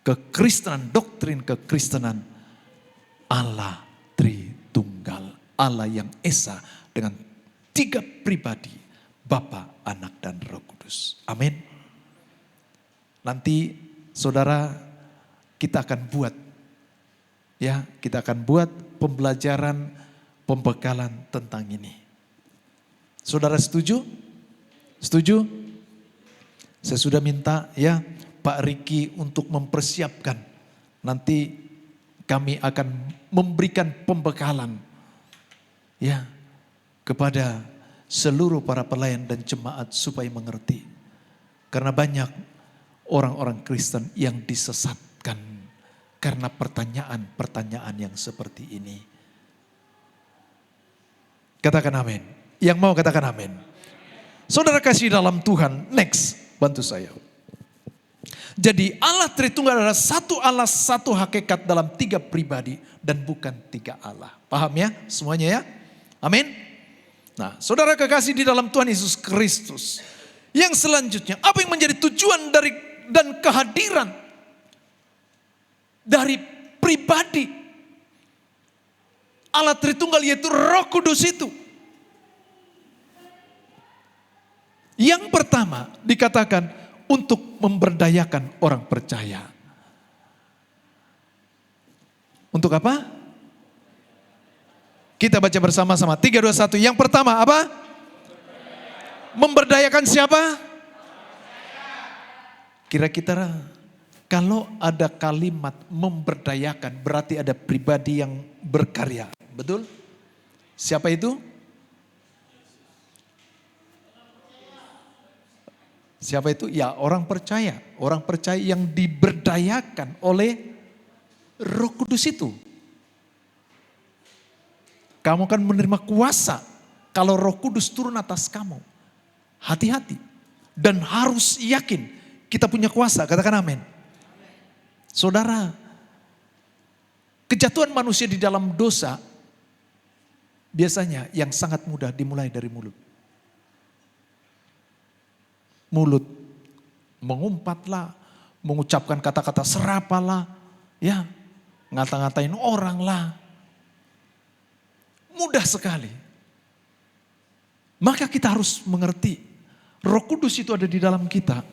kekristenan, doktrin kekristenan Allah Tritunggal. Allah yang Esa dengan 3 pribadi, Bapa, Anak, dan Roh Kudus. Amin. Nanti saudara kita akan buat, ya kita akan buat pembelajaran, pembekalan tentang ini. Saudara setuju? Setuju? Saya sudah minta ya Pak Riki untuk mempersiapkan. Nanti kami akan memberikan pembekalan ya kepada seluruh para pelayan dan jemaat supaya mengerti. Karena banyak orang-orang Kristen yang disesatkan karena pertanyaan-pertanyaan yang seperti ini. Katakan amin. Yang mau katakan amin. Saudara kasih dalam Tuhan, next, bantu saya. Jadi Allah Tritunggal adalah satu Allah, satu hakikat dalam 3 pribadi dan bukan 3 Allah. Paham ya semuanya ya? Amin. Nah, saudara kekasih di dalam Tuhan Yesus Kristus. Yang selanjutnya, apa yang menjadi tujuan dari dan kehadiran dari pribadi Allah Tritunggal yaitu Roh Kudus itu? Yang pertama dikatakan untuk memberdayakan orang percaya. Untuk apa? Kita baca bersama-sama. 3, 2, 1. Yang pertama apa? Memberdayakan siapa? Kira-kira kalau ada kalimat memberdayakan berarti ada pribadi yang berkarya. Betul? Siapa itu? Siapa itu? Ya orang percaya. Orang percaya yang diberdayakan oleh Roh Kudus itu. Kamu akan menerima kuasa kalau Roh Kudus turun atas kamu. Hati-hati. Dan harus yakin kita punya kuasa. Katakan amin. Saudara, kejatuhan manusia di dalam dosa biasanya yang sangat mudah dimulai dari mulut. Mulut mengumpatlah, mengucapkan kata-kata serapalah, ya, ngata-ngatain orang lah. Mudah sekali. Maka kita harus mengerti, Roh Kudus itu ada di dalam kita.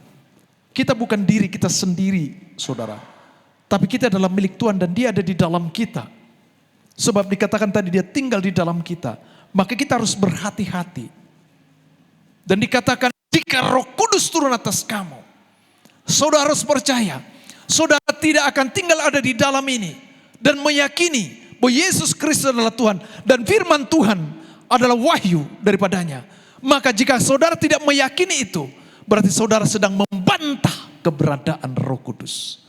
Kita bukan diri kita sendiri, saudara. Tapi kita adalah milik Tuhan dan dia ada di dalam kita. Sebab dikatakan tadi dia tinggal di dalam kita. Maka kita harus berhati-hati. Dan dikatakan jika Roh Kudus turun atas kamu, saudara harus percaya. Saudara tidak akan tinggal ada di dalam ini. Dan meyakini bahwa Yesus Kristus adalah Tuhan. Dan firman Tuhan adalah wahyu daripadanya. Maka jika saudara tidak meyakini itu, berarti saudara sedang membantah keberadaan Roh Kudus.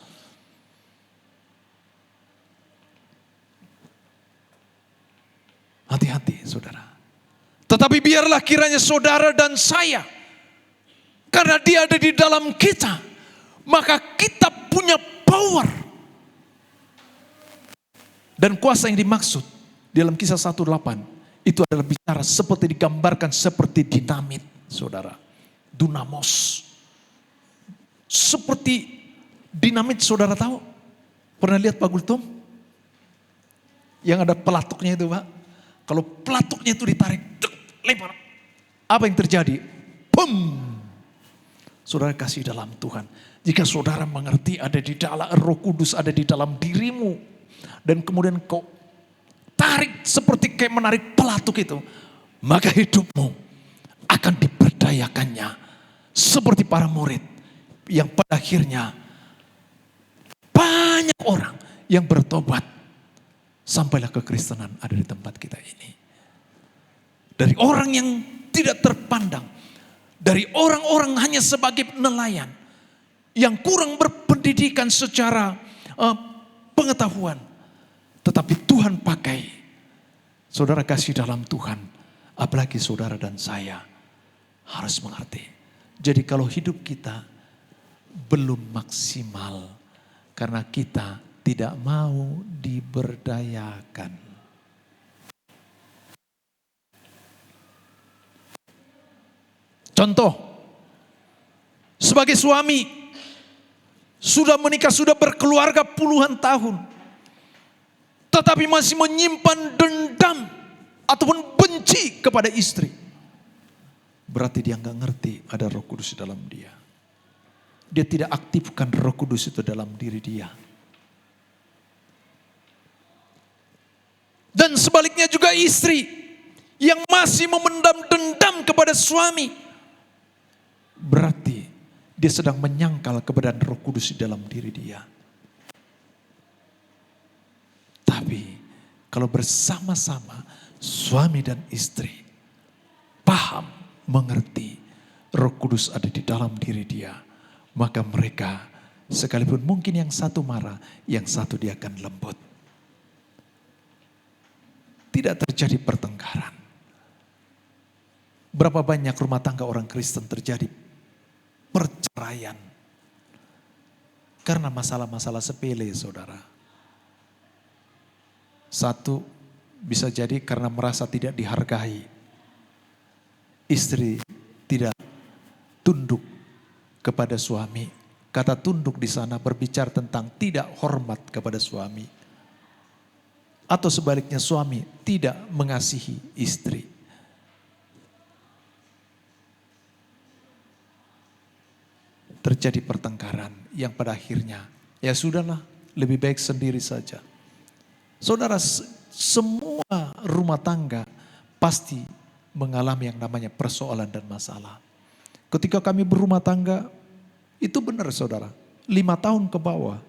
Hati-hati saudara. Tetapi biarlah kiranya saudara dan saya, karena dia ada di dalam kita, maka kita punya power Dan kuasa yang dimaksud dalam Kisah 1:8 itu adalah bicara seperti digambarkan seperti dinamit, saudara. Dunamos. Seperti dinamit, saudara tahu? Pernah lihat Pak Gultom? Yang ada pelatuknya itu, Pak. Kalau pelatuknya itu ditarik, lempar. Apa yang terjadi? Pum! Saudara kasih dalam Tuhan. Jika saudara mengerti ada di dalam Roh Kudus, ada di dalam dirimu. Dan kemudian kau tarik seperti kayak menarik pelatuk itu. Maka hidupmu akan diberdayakannya. Seperti para murid. Yang pada akhirnya banyak orang yang bertobat. Sampailah kekristenan ada di tempat kita ini. Dari orang yang tidak terpandang. Dari orang-orang hanya sebagai nelayan. Yang kurang berpendidikan secara pengetahuan. Tetapi Tuhan pakai. Saudara kasih dalam Tuhan. Apalagi saudara dan saya harus mengerti. Jadi kalau hidup kita belum maksimal. Karena kita tidak mau diberdayakan. Contoh, sebagai suami, sudah menikah, sudah berkeluarga puluhan tahun. Tetapi masih menyimpan dendam ataupun benci kepada istri. Berarti dia nggak ngerti ada Roh Kudus di dalam dia. Dia tidak aktifkan Roh Kudus itu dalam diri dia. Dan sebaliknya juga istri yang masih memendam dendam kepada suami. Berarti dia sedang menyangkal keberadaan Roh Kudus di dalam diri dia. Tapi kalau bersama-sama suami dan istri paham, mengerti Roh Kudus ada di dalam diri dia. Maka mereka sekalipun mungkin yang satu marah, yang satu dia akan lembut. Tidak terjadi pertengkaran. Berapa banyak rumah tangga orang Kristen terjadi perceraian. Karena masalah-masalah sepele, saudara. Satu, bisa jadi karena merasa tidak dihargai. Istri tidak tunduk kepada suami. Kata tunduk di sana berbicara tentang tidak hormat kepada suami. Atau sebaliknya suami tidak mengasihi istri. Terjadi pertengkaran yang pada akhirnya ya sudahlah, lebih baik sendiri saja. Saudara, semua rumah tangga pasti mengalami yang namanya persoalan dan masalah. Ketika kami berumah tangga, itu benar saudara, 5 tahun ke bawah.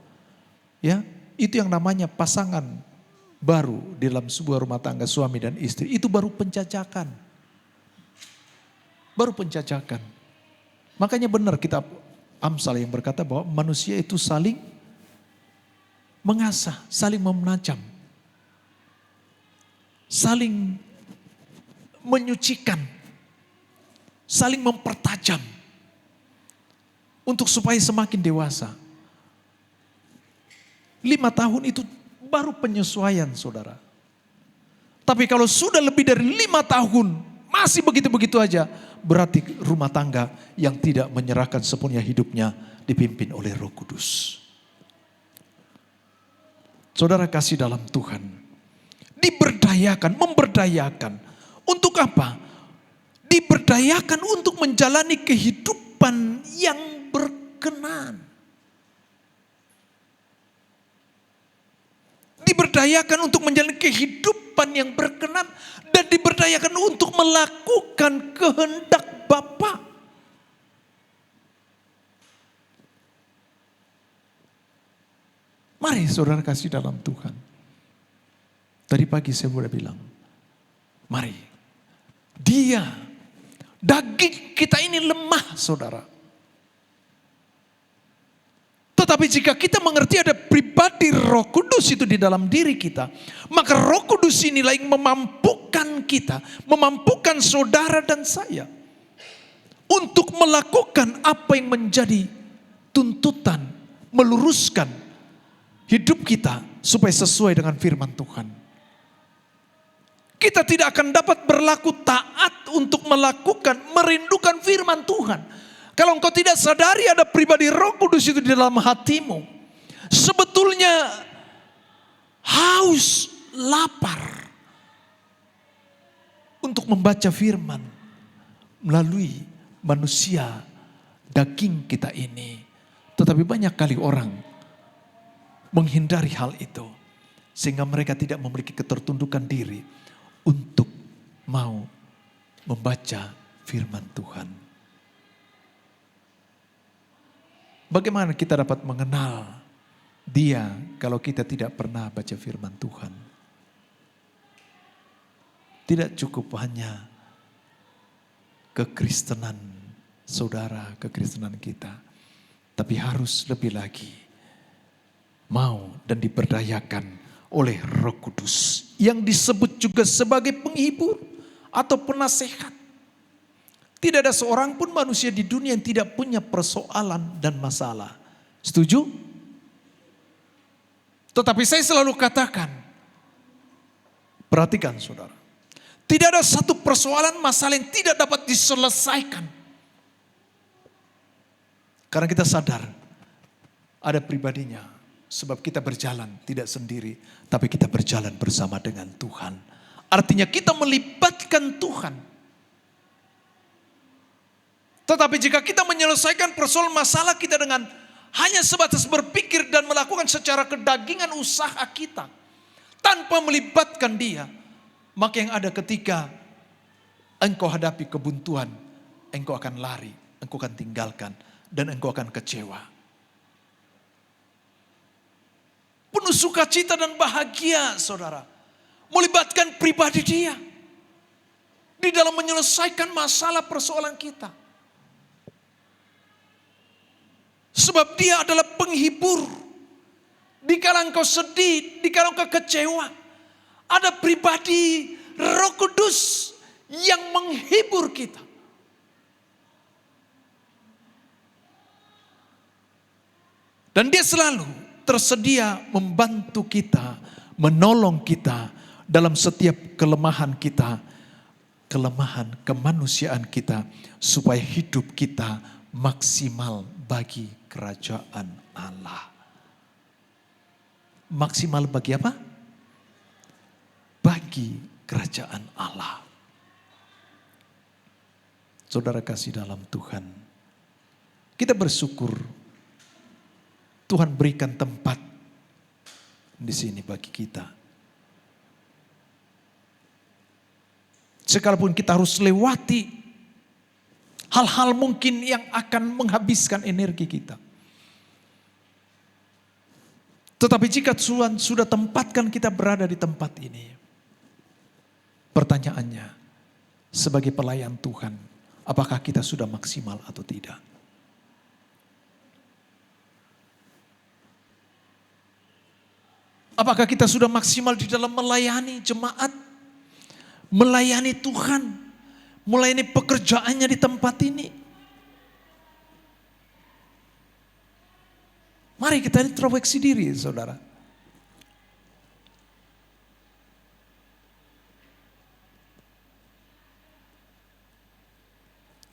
Ya, itu yang namanya pasangan baru di dalam sebuah rumah tangga suami dan istri. Itu baru pencacakan. Baru pencacakan. Makanya benar kitab Amsal yang berkata bahwa manusia itu saling mengasah, saling menajam. Saling menyucikan. Saling mempertajam. Untuk supaya semakin dewasa. 5 tahun itu baru penyesuaian saudara. Tapi kalau sudah lebih dari 5 tahun masih begitu-begitu aja. Berarti rumah tangga yang tidak menyerahkan sepenuhnya hidupnya dipimpin oleh Roh Kudus. Saudara kasih dalam Tuhan. Diberdayakan, memberdayakan. Untuk apa? Diberdayakan untuk menjalani kehidupan yang berkenan. Diberdayakan untuk menjalani kehidupan yang berkenan. Dan diberdayakan untuk melakukan kehendak Bapa. Mari saudara kasih dalam Tuhan. Tadi pagi saya sudah bilang. Mari. Dia. Daging kita ini lemah saudara. Tetapi jika kita mengerti ada pribadi Roh Kudus itu di dalam diri kita, maka Roh Kudus inilah yang memampukan kita, memampukan saudara dan saya untuk melakukan apa yang menjadi tuntutan, meluruskan hidup kita supaya sesuai dengan firman Tuhan. Kita tidak akan dapat berlaku taat untuk merindukan firman Tuhan. Kalau engkau tidak sadari ada pribadi Roh Kudus itu di dalam hatimu. Sebetulnya haus, lapar untuk membaca firman melalui manusia daging kita ini. Tetapi banyak kali orang menghindari hal itu. Sehingga mereka tidak memiliki ketertundukan diri untuk mau membaca firman Tuhan. Bagaimana kita dapat mengenal Dia kalau kita tidak pernah baca firman Tuhan? Tidak cukup hanya kekristenan saudara, kekristenan kita. Tapi harus lebih lagi mau dan diberdayakan oleh Roh Kudus. Yang disebut juga sebagai penghibur atau penasehat. Tidak ada seorang pun manusia di dunia yang tidak punya persoalan dan masalah. Setuju? Tetapi saya selalu katakan, perhatikan saudara. Tidak ada satu persoalan masalah yang tidak dapat diselesaikan. Karena kita sadar ada pribadinya. Sebab kita berjalan tidak sendiri, tapi kita berjalan bersama dengan Tuhan. Artinya kita melibatkan Tuhan. Tetapi jika kita menyelesaikan persoalan masalah kita dengan hanya sebatas berpikir dan melakukan secara kedagingan usaha kita, tanpa melibatkan Dia, maka yang ada ketika engkau hadapi kebuntuan, engkau akan lari, engkau akan tinggalkan, dan engkau akan kecewa. Penuh sukacita dan bahagia saudara, melibatkan pribadi Dia di dalam menyelesaikan masalah persoalan kita. Sebab Dia adalah penghibur. Dikala engkau sedih, dikala engkau kecewa, ada pribadi Roh Kudus yang menghibur kita. Dan Dia selalu tersedia membantu kita, menolong kita dalam setiap kelemahan kita, kelemahan kemanusiaan kita, supaya hidup kita maksimal bagi kerajaan Allah. Maksimal bagi apa? Bagi kerajaan Allah. Saudara kasih dalam Tuhan, kita bersyukur Tuhan berikan tempat di sini bagi kita. Sekalipun kita harus lewati hal-hal mungkin yang akan menghabiskan energi kita. Tetapi jika Tuhan sudah tempatkan kita berada di tempat ini, pertanyaannya, sebagai pelayan Tuhan, apakah kita sudah maksimal atau tidak? Apakah kita sudah maksimal di dalam melayani jemaat, melayani Tuhan, melayani pekerjaannya di tempat ini? Mari kita introspeksi diri, saudara.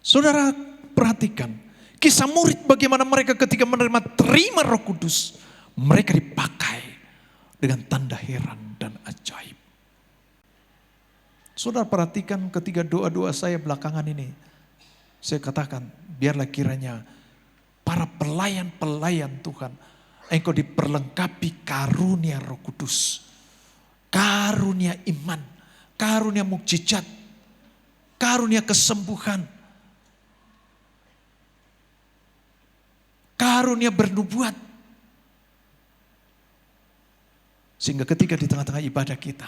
Saudara perhatikan kisah murid bagaimana mereka ketika terima Roh Kudus, mereka dipakai dengan tanda heran dan ajaib. Saudara perhatikan ketika doa-doa saya belakangan ini, saya katakan biarlah kiranya para pelayan-pelayan Tuhan, engkau diperlengkapi karunia Roh Kudus, karunia iman, karunia mukjizat, karunia kesembuhan, karunia bernubuat. Sehingga ketika di tengah-tengah ibadah kita,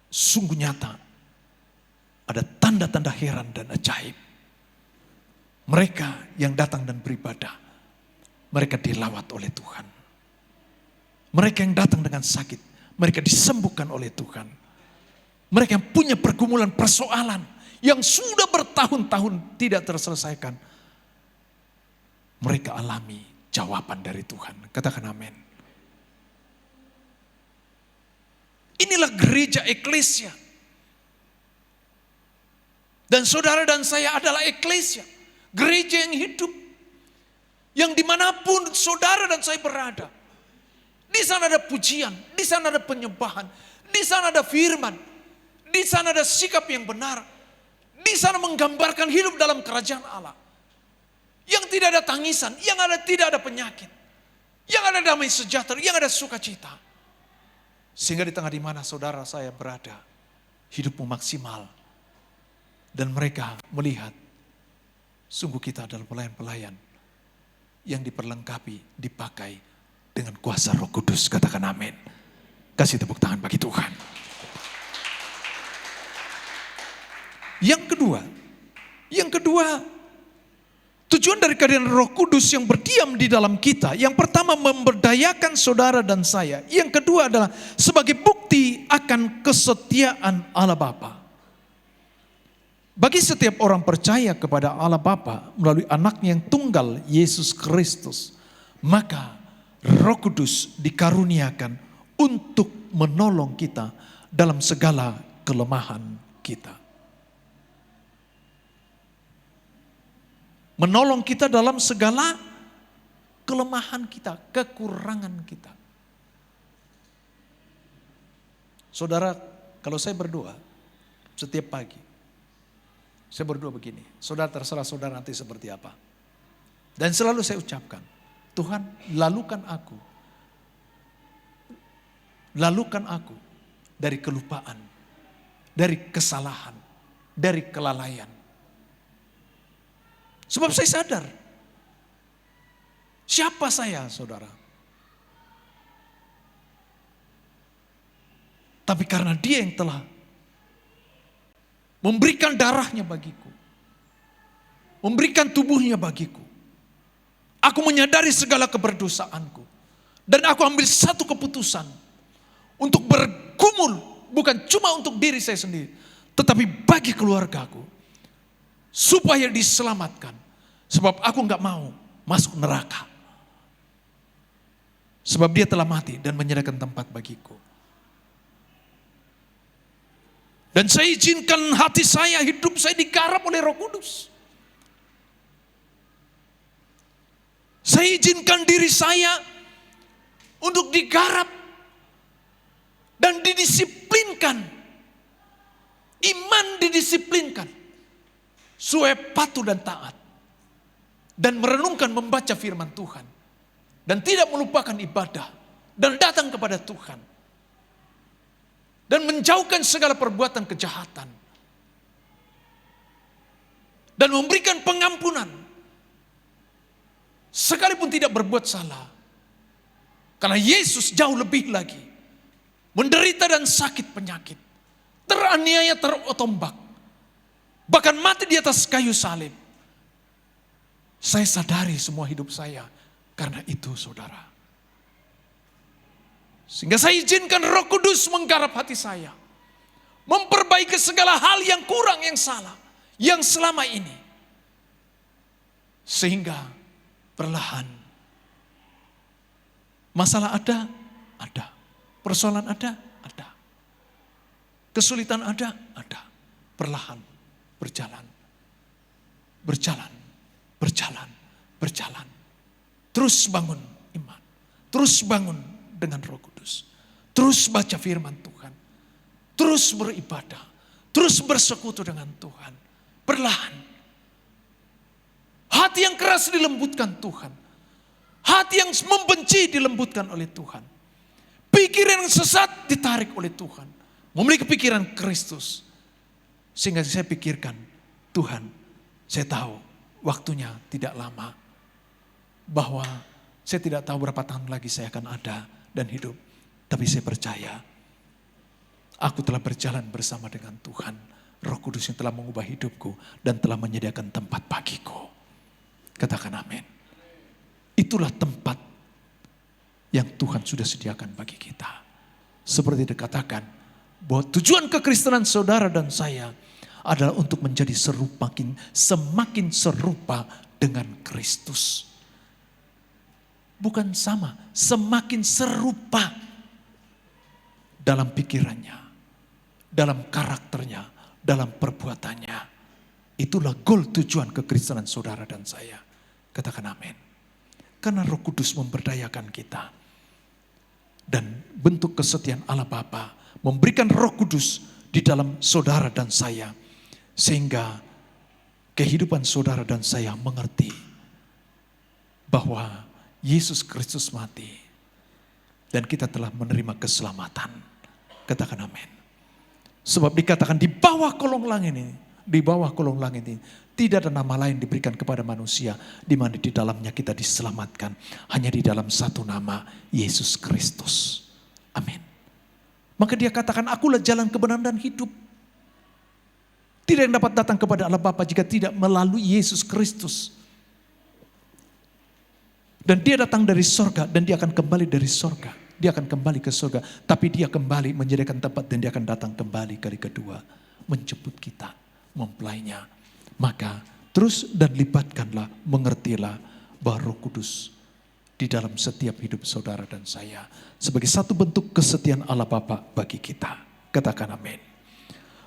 sungguh nyata ada tanda-tanda heran dan ajaib. Mereka yang datang dan beribadah, mereka dilawat oleh Tuhan. Mereka yang datang dengan sakit, mereka disembuhkan oleh Tuhan. Mereka yang punya pergumulan persoalan yang sudah bertahun-tahun tidak terselesaikan, mereka alami jawaban dari Tuhan. Katakan amin. Inilah gereja eklesia. Dan saudara dan saya adalah eklesia. Gereja yang hidup. Yang dimanapun saudara dan saya berada. Di sana ada pujian, di sana ada penyembahan, di sana ada firman, di sana ada sikap yang benar. Di sana menggambarkan hidup dalam kerajaan Allah. Yang tidak ada tangisan, yang tidak ada penyakit. Yang ada damai sejahtera, yang ada sukacita. Sehingga di tengah di mana saudara saya berada, hidupmu maksimal. Dan mereka melihat, sungguh kita adalah pelayan-pelayan yang diperlengkapi, dipakai dengan kuasa Roh Kudus. Katakan amin. Kasih tepuk tangan bagi Tuhan. Yang kedua, tujuan dari kehadiran Roh Kudus yang berdiam di dalam kita. Yang pertama memberdayakan saudara dan saya. Yang kedua adalah sebagai bukti akan kesetiaan Allah Bapa. Bagi setiap orang percaya kepada Allah Bapa melalui anaknya yang tunggal Yesus Kristus, maka Roh Kudus dikaruniakan untuk menolong kita dalam segala kelemahan kita. Menolong kita dalam segala kelemahan kita, kekurangan kita. Saudara, kalau saya berdoa setiap pagi, saya berdoa begini, saudara terserah saudara nanti seperti apa. Dan selalu saya ucapkan, Tuhan lalukan aku dari kelupaan, dari kesalahan, dari kelalaian. Sebab saya sadar, siapa saya saudara? Tapi karena Dia yang telah memberikan darahnya bagiku, memberikan tubuhnya bagiku, aku menyadari segala keberdosaanku. Dan aku ambil satu keputusan untuk bergumul, bukan cuma untuk diri saya sendiri, tetapi bagi keluargaku, supaya diselamatkan. Sebab aku gak mau masuk neraka. Sebab Dia telah mati dan menyediakan tempat bagiku. Dan saya izinkan hati saya, hidup saya digarap oleh Roh Kudus. Saya izinkan diri saya untuk digarap dan didisiplinkan. Iman didisiplinkan. Supaya patuh dan taat. Dan merenungkan membaca firman Tuhan. Dan tidak melupakan ibadah. Dan datang kepada Tuhan. Dan menjauhkan segala perbuatan kejahatan. Dan memberikan pengampunan. Sekalipun tidak berbuat salah. Karena Yesus jauh lebih lagi. Menderita dan sakit penyakit. Teraniaya, terotombak. Bahkan mati di atas kayu salib. Saya sadari semua hidup saya karena itu saudara. Sehingga saya izinkan Roh Kudus menggarap hati saya. Memperbaiki segala hal yang kurang, yang salah. Yang selama ini. Sehingga perlahan. Masalah ada. Persoalan ada. Kesulitan ada. Perlahan. Berjalan. Terus bangun iman. Terus bangun dengan Roh Kudus. Terus baca firman Tuhan. Terus beribadah. Terus bersekutu dengan Tuhan. Perlahan. Hati yang keras dilembutkan Tuhan. Hati yang membenci dilembutkan oleh Tuhan. Pikiran yang sesat ditarik oleh Tuhan. Memiliki pikiran Kristus. Sehingga saya pikirkan, Tuhan, saya tahu waktunya tidak lama. Bahwa saya tidak tahu berapa tahun lagi saya akan ada dan hidup. Tapi saya percaya, aku telah berjalan bersama dengan Tuhan. Roh Kudus yang telah mengubah hidupku dan telah menyediakan tempat bagiku. Katakan amin. Itulah tempat yang Tuhan sudah sediakan bagi kita. Seperti dikatakan, bahwa tujuan kekristenan saudara dan saya adalah untuk menjadi semakin serupa dengan Kristus. Bukan sama, semakin serupa. dalam pikirannya, dalam karakternya, dalam perbuatannya. Itulah goal tujuan kekristenan saudara dan saya. Katakan amin. Karena Roh Kudus memberdayakan kita. Dan bentuk kesetiaan Allah Bapa memberikan Roh Kudus di dalam saudara dan saya. Sehingga kehidupan saudara dan saya mengerti bahwa Yesus Kristus mati dan kita telah menerima keselamatan. Katakan amin. Sebab dikatakan di bawah kolong langit ini, di bawah kolong langit ini tidak ada nama lain diberikan kepada manusia di mana di dalamnya kita diselamatkan, hanya di dalam satu nama, Yesus Kristus. Amin. Maka dia katakan, akulah jalan kebenaran dan hidup. Tidak yang dapat datang kepada Allah Bapa jika tidak melalui Yesus Kristus. Dan dia datang dari sorga dan dia akan kembali dari sorga. Dia akan kembali ke surga. Tapi dia kembali menyediakan tempat dan dia akan datang kembali kali kedua. Menjemput kita, mempelainya. Maka terus dan libatkanlah, mengertilah bahwa Roh Kudus di dalam setiap hidup saudara dan saya. Sebagai satu bentuk kesetiaan Allah Bapa bagi kita. Katakan amin.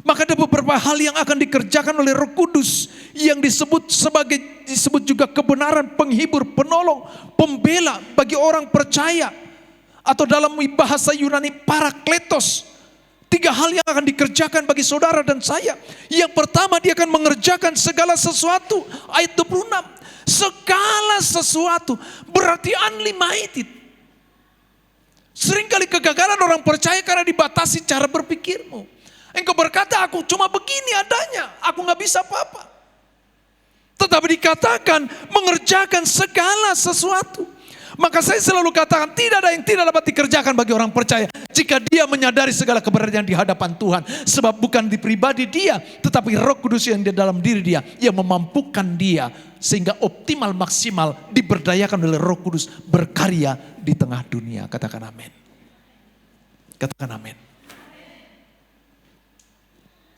Maka ada beberapa hal yang akan dikerjakan oleh Roh Kudus yang disebut juga kebenaran, penghibur, penolong, pembela bagi orang percaya. Atau dalam bahasa Yunani parakletos. 3 hal yang akan dikerjakan bagi saudara dan saya. Yang pertama, dia akan mengerjakan segala sesuatu. Ayat 26. Segala sesuatu berarti unlimited. Seringkali kegagalan orang percaya karena dibatasi cara berpikirmu. Engkau berkata, aku cuma begini adanya, aku gak bisa apa-apa. Tetapi dikatakan mengerjakan segala sesuatu. Maka saya selalu katakan tidak ada yang tidak dapat dikerjakan bagi orang percaya. Jika dia menyadari segala kebenaran di hadapan Tuhan. Sebab bukan di pribadi dia, tetapi Roh Kudus yang di dalam diri dia. Yang memampukan dia sehingga optimal maksimal diberdayakan oleh Roh Kudus berkarya di tengah dunia. Katakan amin. Katakan amin.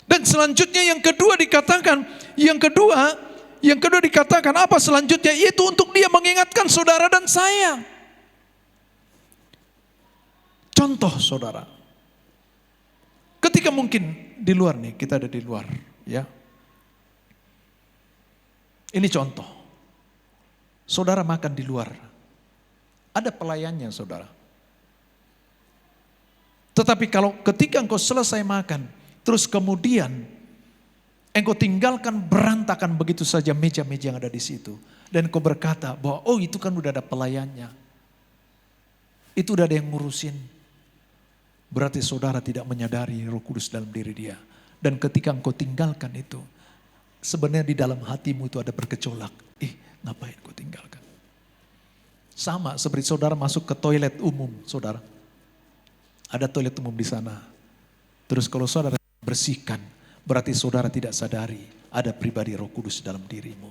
Dan selanjutnya yang kedua dikatakan, yang kedua dikatakan apa selanjutnya? Yaitu untuk dia mengingatkan saudara dan saya. Contoh saudara. Ketika mungkin di luar nih, kita ada di luar ya. Ini contoh. Saudara makan di luar. Ada pelayannya saudara. Tetapi kalau ketika engkau selesai makan, terus kemudian engkau tinggalkan berantakan begitu saja meja-meja yang ada di situ. Dan engkau berkata bahwa oh itu kan udah ada pelayannya. Itu udah ada yang ngurusin. Berarti saudara tidak menyadari Roh Kudus dalam diri dia. Dan ketika engkau tinggalkan itu, sebenarnya di dalam hatimu itu ada bergejolak. Ngapain kau tinggalkan? Sama seperti saudara masuk ke toilet umum saudara. Ada toilet umum di sana. Terus kalau saudara bersihkan, berarti saudara tidak sadari ada pribadi Roh Kudus dalam dirimu.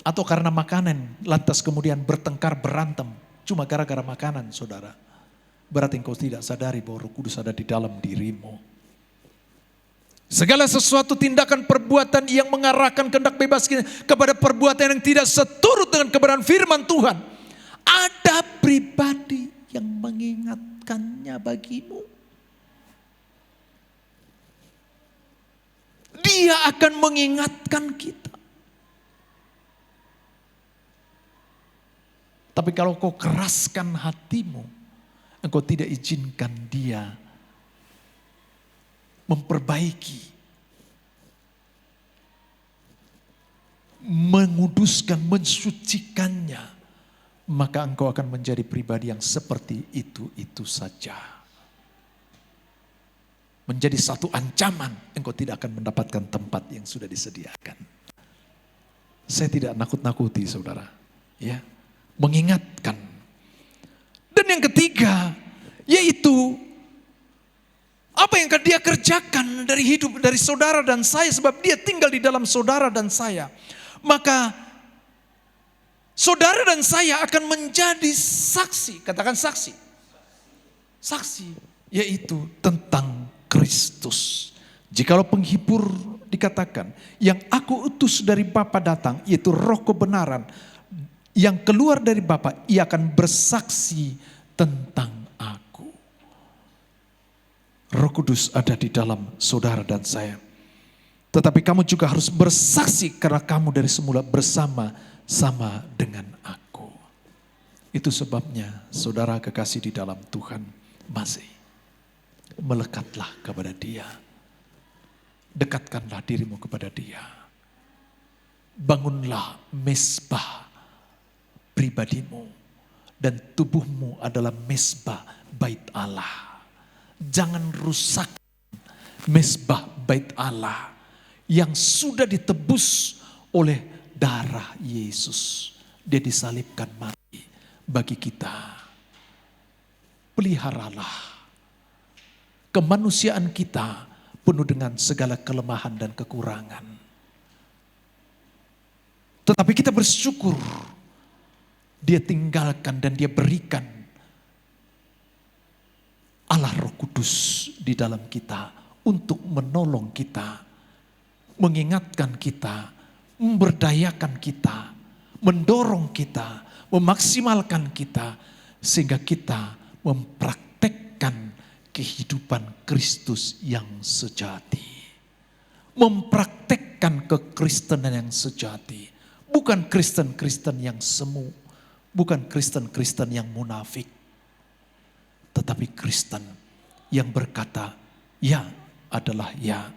Atau karena makanan, lantas kemudian bertengkar berantem. Cuma gara-gara makanan saudara. Berarti engkau tidak sadari bahwa Roh Kudus ada di dalam dirimu. Segala sesuatu tindakan perbuatan yang mengarahkan kehendak bebas kita kepada perbuatan yang tidak seturut dengan kebenaran firman Tuhan. Ada pribadi yang mengingatkannya bagimu. Dia akan mengingatkan kita. Tapi kalau kau keraskan hatimu, engkau tidak izinkan dia memperbaiki, menguduskan, mensucikannya, maka engkau akan menjadi pribadi yang seperti itu saja. Menjadi satu ancaman, engkau tidak akan mendapatkan tempat yang sudah disediakan. Saya tidak nakut-nakuti saudara, ya, mengingatkan. Dan yang ketiga, yaitu apa yang akan dia kerjakan dari hidup dari saudara dan saya, sebab dia tinggal di dalam saudara dan saya. Maka saudara dan saya akan menjadi saksi, katakan saksi. Saksi, yaitu tentang Kristus. Jikalau penghibur dikatakan, yang aku utus dari Bapa datang, yaitu Roh kebenaran, yang keluar dari Bapa, ia akan bersaksi tentang aku. Roh Kudus ada di dalam saudara dan saya. Tetapi kamu juga harus bersaksi karena kamu dari semula bersama-sama dengan aku. Itu sebabnya saudara kekasih di dalam Tuhan, masih melekatlah kepada Dia. Dekatkanlah dirimu kepada Dia. Bangunlah mezbah pribadimu dan tubuhmu adalah mezbah bait Allah. Jangan rusak mezbah bait Allah yang sudah ditebus oleh darah Yesus. Dia disalibkan mati bagi kita. Peliharalah kemanusiaan kita penuh dengan segala kelemahan dan kekurangan. Tetapi kita bersyukur Dia tinggalkan dan Dia berikan Allah Roh Kudus di dalam kita untuk menolong kita, mengingatkan kita, memberdayakan kita, mendorong kita, memaksimalkan kita, sehingga kita mempraktekkan kehidupan Kristus yang sejati. Mempraktekkan kekristenan yang sejati. Bukan Kristen-Kristen yang semu, bukan Kristen-Kristen yang munafik, tetapi Kristen yang berkata, ya adalah ya,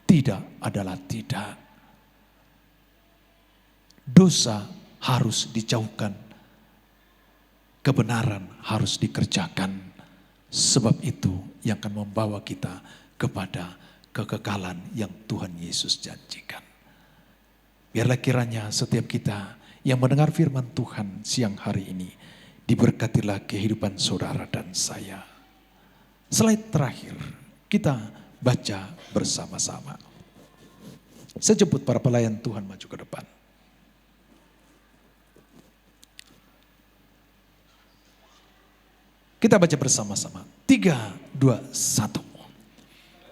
tidak adalah tidak. Dosa harus dijauhkan, kebenaran harus dikerjakan. Sebab itu yang akan membawa kita kepada kekekalan yang Tuhan Yesus janjikan. Biarlah kiranya setiap kita yang mendengar firman Tuhan siang hari ini, diberkatilah kehidupan saudara dan saya. Slide terakhir, kita baca bersama-sama. Saya jemput para pelayan Tuhan maju ke depan. Kita baca bersama-sama. 3, 2, 1.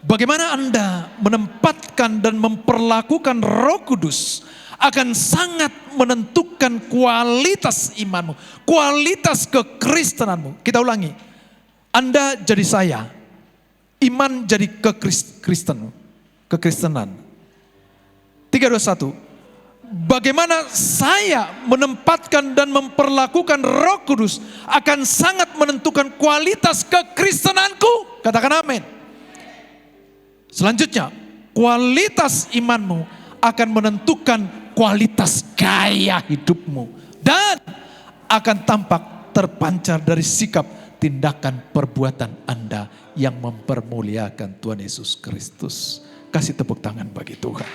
Bagaimana Anda menempatkan dan memperlakukan Roh Kudus akan sangat menentukan kualitas imanmu, kualitas kekristenanmu. Kita ulangi. Anda jadi saya. Iman jadi kekristenan. 3, 2, 1. Bagaimana saya menempatkan dan memperlakukan Roh Kudus akan sangat menentukan kualitas kekristenanku. Katakan amin. Selanjutnya, kualitas imanmu akan menentukan kualitas gaya hidupmu. Dan akan tampak terpancar dari sikap, tindakan, perbuatan Anda yang mempermuliakan Tuhan Yesus Kristus. Kasih tepuk tangan bagi Tuhan.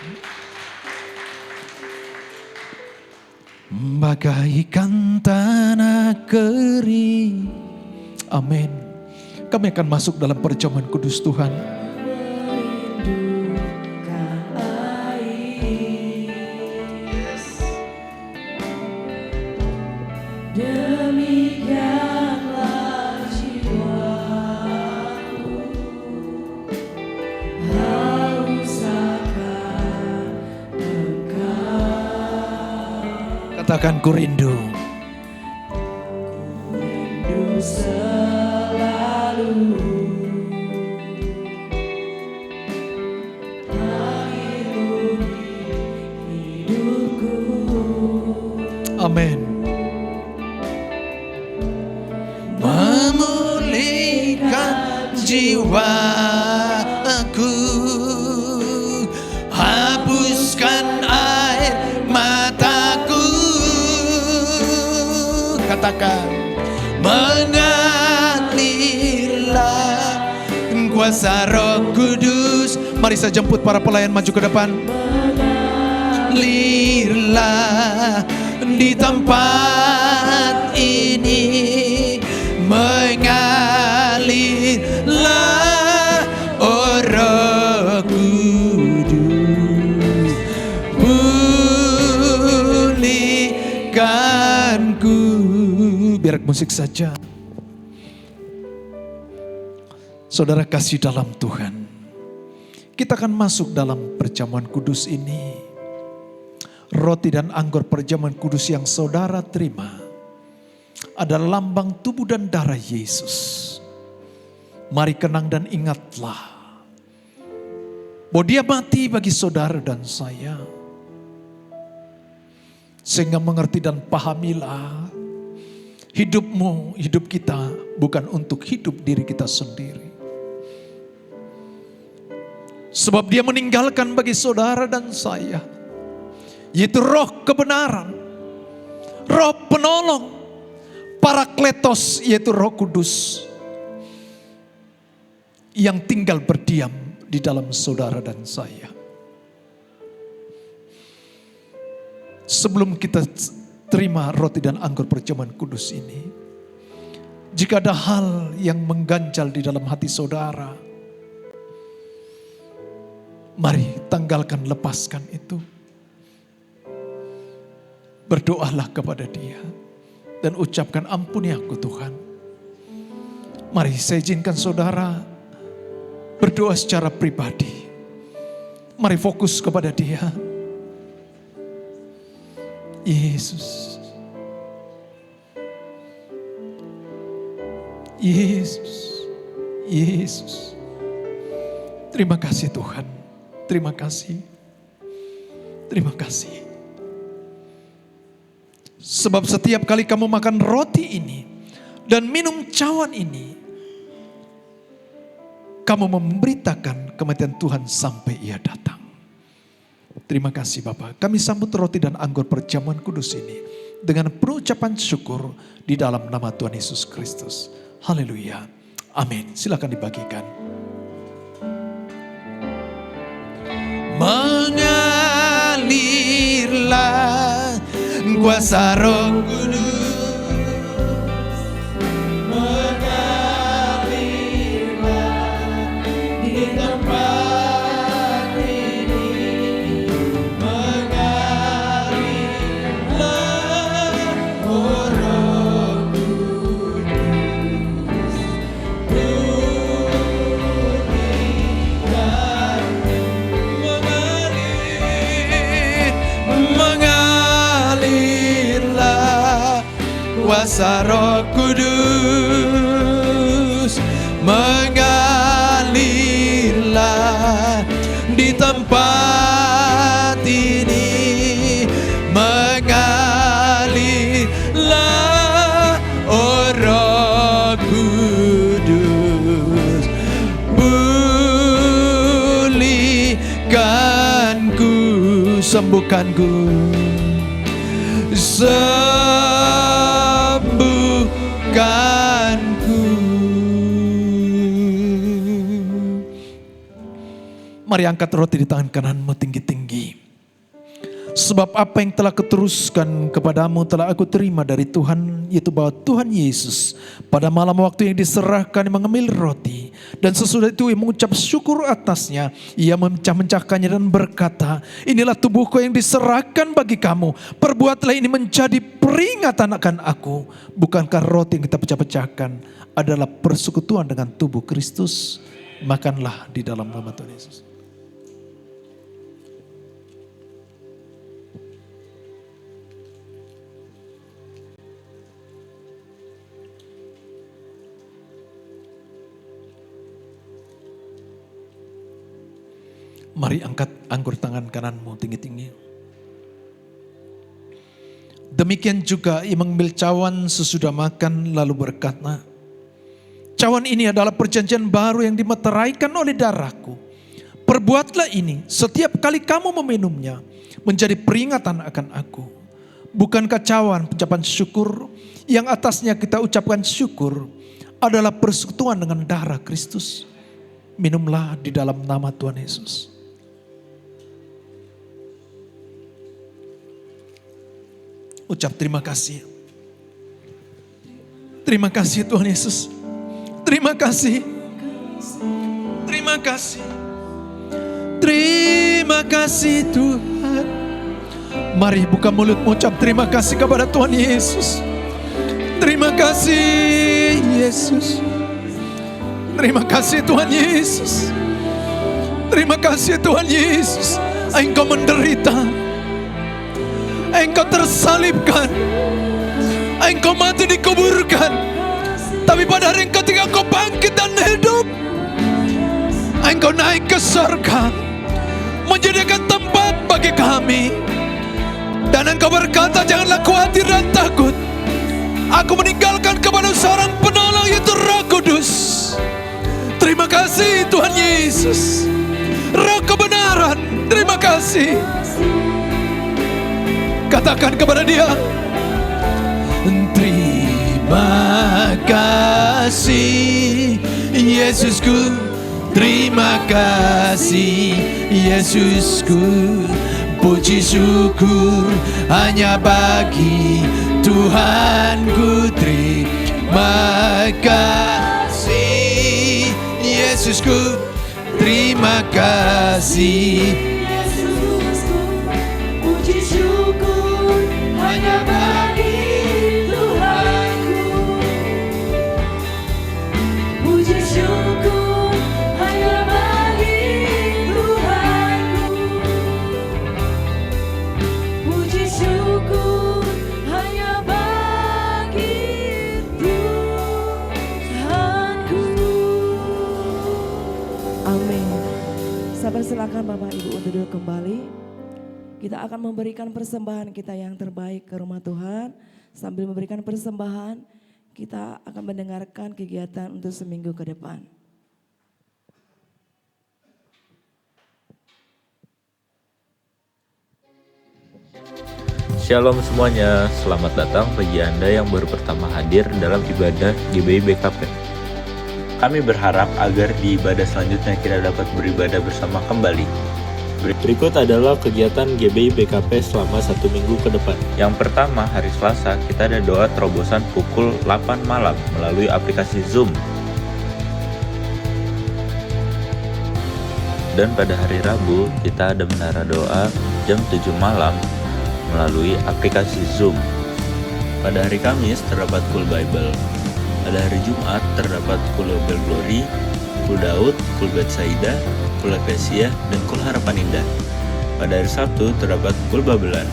Bagaikan tanah kering. Amin. Kami akan masuk dalam perjamuan kudus Tuhan. Demikianlah jiwaku, haus akan Engkau. Katakan ku rindu. Ku rindu selalu. Akhiri hidupku. Amin. Memulihkan jiwaku, hapuskan air mataku. Katakan, mengalirlah kuasa Roh Kudus. Mari saya jemput para pelayan maju ke depan. Mengalirlah di tempat ini, mengalirlah oh Roh Kudus, pulihkanku. Biar musik saja. Saudara kasih dalam Tuhan, kita akan masuk dalam perjamuan kudus ini. Roti dan anggur perjamuan kudus yang saudara terima adalah lambang tubuh dan darah Yesus. Mari kenang dan ingatlah bahwa dia mati bagi saudara dan saya. Sehingga mengerti dan pahamilah, hidupmu, hidup kita bukan untuk hidup diri kita sendiri. Sebab dia meninggalkan bagi saudara dan saya, yaitu roh kebenaran, roh penolong, Parakletos, yaitu Roh Kudus, yang tinggal berdiam di dalam saudara dan saya. Sebelum kita terima roti dan anggur perjamuan kudus ini, jika ada hal yang mengganjal di dalam hati saudara, mari tanggalkan, lepaskan itu. Berdoalah kepada Dia dan ucapkan, ampuni aku Tuhan. Mari saya izinkan saudara berdoa secara pribadi. Mari fokus kepada Dia. Yesus, Yesus, Yesus. Terima kasih Tuhan. Terima kasih. Terima kasih. Sebab setiap kali kamu makan roti ini dan minum cawan ini, kamu memberitakan kematian Tuhan sampai Ia datang. Terima kasih Bapak. Kami sambut roti dan anggur perjamuan kudus ini dengan penuh ucapan syukur di dalam nama Tuhan Yesus Kristus. Haleluya. Amin. Silakan dibagikan. Mengalirlah kuasa Roh Kudus. Kuasa Roh Kudus mengalirlah di tempat ini, mengalirlah oh Roh Kudus, pulihkanku, sembuhkanku, sembuhkanku. Mari angkat roti di tangan kananmu tinggi-tinggi. Sebab apa yang telah kuteruskan kepadamu telah aku terima dari Tuhan, yaitu bahwa Tuhan Yesus pada malam waktu yang diserahkan mengambil roti, dan sesudah itu ia mengucap syukur atasnya, ia memecah-mecahkannya dan berkata, inilah tubuhku yang diserahkan bagi kamu, perbuatlah ini menjadi peringatan akan aku. Bukankah roti yang kita pecah-pecahkan adalah persekutuan dengan tubuh Kristus? Makanlah di dalam nama Tuhan Yesus. Mari angkat anggur tangan kananmu tinggi-tinggi. Demikian juga ia mengambil cawan sesudah makan lalu berkata, cawan ini adalah perjanjian baru yang dimeteraikan oleh darahku. Perbuatlah ini setiap kali kamu meminumnya menjadi peringatan akan aku. Bukankah cawan ucapan syukur yang atasnya kita ucapkan syukur adalah persekutuan dengan darah Kristus? Minumlah di dalam nama Tuhan Yesus. Ucap terima kasih. Terima kasih Tuhan Yesus. Terima kasih. Terima kasih. Terima kasih Tuhan. Mari buka mulutmu, ucap terima kasih kepada Tuhan Yesus. Terima kasih Yesus. Terima kasih Tuhan Yesus. Terima kasih Tuhan Yesus. Engkau menderita, Engkau tersalibkan, Engkau mati dikuburkan, tapi pada hari yang ketiga Engkau bangkit dan hidup. Engkau naik ke surga, menyediakan tempat bagi kami. Dan Engkau berkata, janganlah khawatir dan takut. Aku meninggalkan kepada seorang penolong, yaitu Roh Kudus. Terima kasih Tuhan Yesus. Roh kebenaran, terima kasih. Katakan kepada dia, terima kasih Yesusku, terima kasih Yesusku. Puji syukur hanya bagi Tuhanku. Terima kasih Yesusku, terima kasih Yesusku. Puji syukur hanya bagi Tuhanku. Puji syukur hanya bagi Tuhanku. Puji syukur hanya bagi Tuhanku. Amin. Saya persilakan Bapak Ibu untuk duduk kembali. Kita akan memberikan persembahan kita yang terbaik ke rumah Tuhan. Sambil memberikan persembahan, kita akan mendengarkan kegiatan untuk seminggu ke depan. Shalom semuanya, selamat datang bagi Anda yang baru pertama hadir dalam ibadah GBI BKP. Kami berharap agar di ibadah selanjutnya kita dapat beribadah bersama kembali. Berikut adalah kegiatan GBI BKP selama 1 minggu ke depan. Yang pertama, hari Selasa kita ada doa terobosan pukul 8 malam melalui aplikasi Zoom. Dan pada hari Rabu kita ada menara doa jam 7 malam melalui aplikasi Zoom. Pada hari Kamis terdapat Cool Bible. Pada hari Jumat terdapat Cool Bible Glory, Cool Daud, Cool Betsaida, Cool Efesia, dan Cool Harapan Indah. Pada hari Sabtu terdapat Cool Babelan.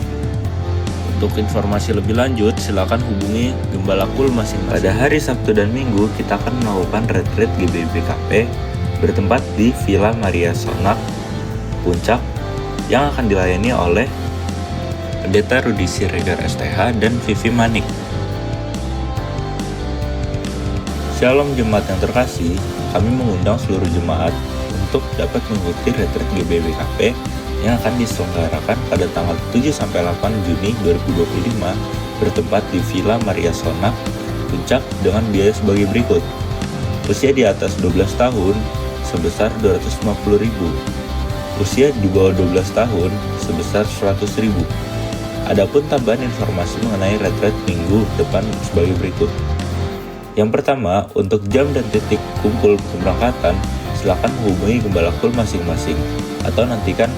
Untuk informasi lebih lanjut silakan hubungi Gembala Cool masing-masing. Pada hari Sabtu dan Minggu kita akan melakukan retreat GBI BKP bertempat di Villa Maria Sonak, Puncak, yang akan dilayani oleh Pendeta Rudi Siregar STH dan Vivi Manik. Shalom jemaat yang terkasih, kami mengundang seluruh jemaat untuk dapat mengikuti retreat GBI BKP yang akan diselenggarakan pada tanggal 7-8 Juni 2025 bertempat di Villa Maria Sonak, Puncak dengan biaya sebagai berikut. Usia di atas 12 tahun sebesar 250.000. Usia di bawah 12 tahun sebesar 100.000. Adapun tambahan informasi mengenai retreat minggu depan sebagai berikut. Yang pertama, untuk jam dan titik kumpul keberangkatan, silakan menghubungi Gembala Cool masing-masing atau nantikan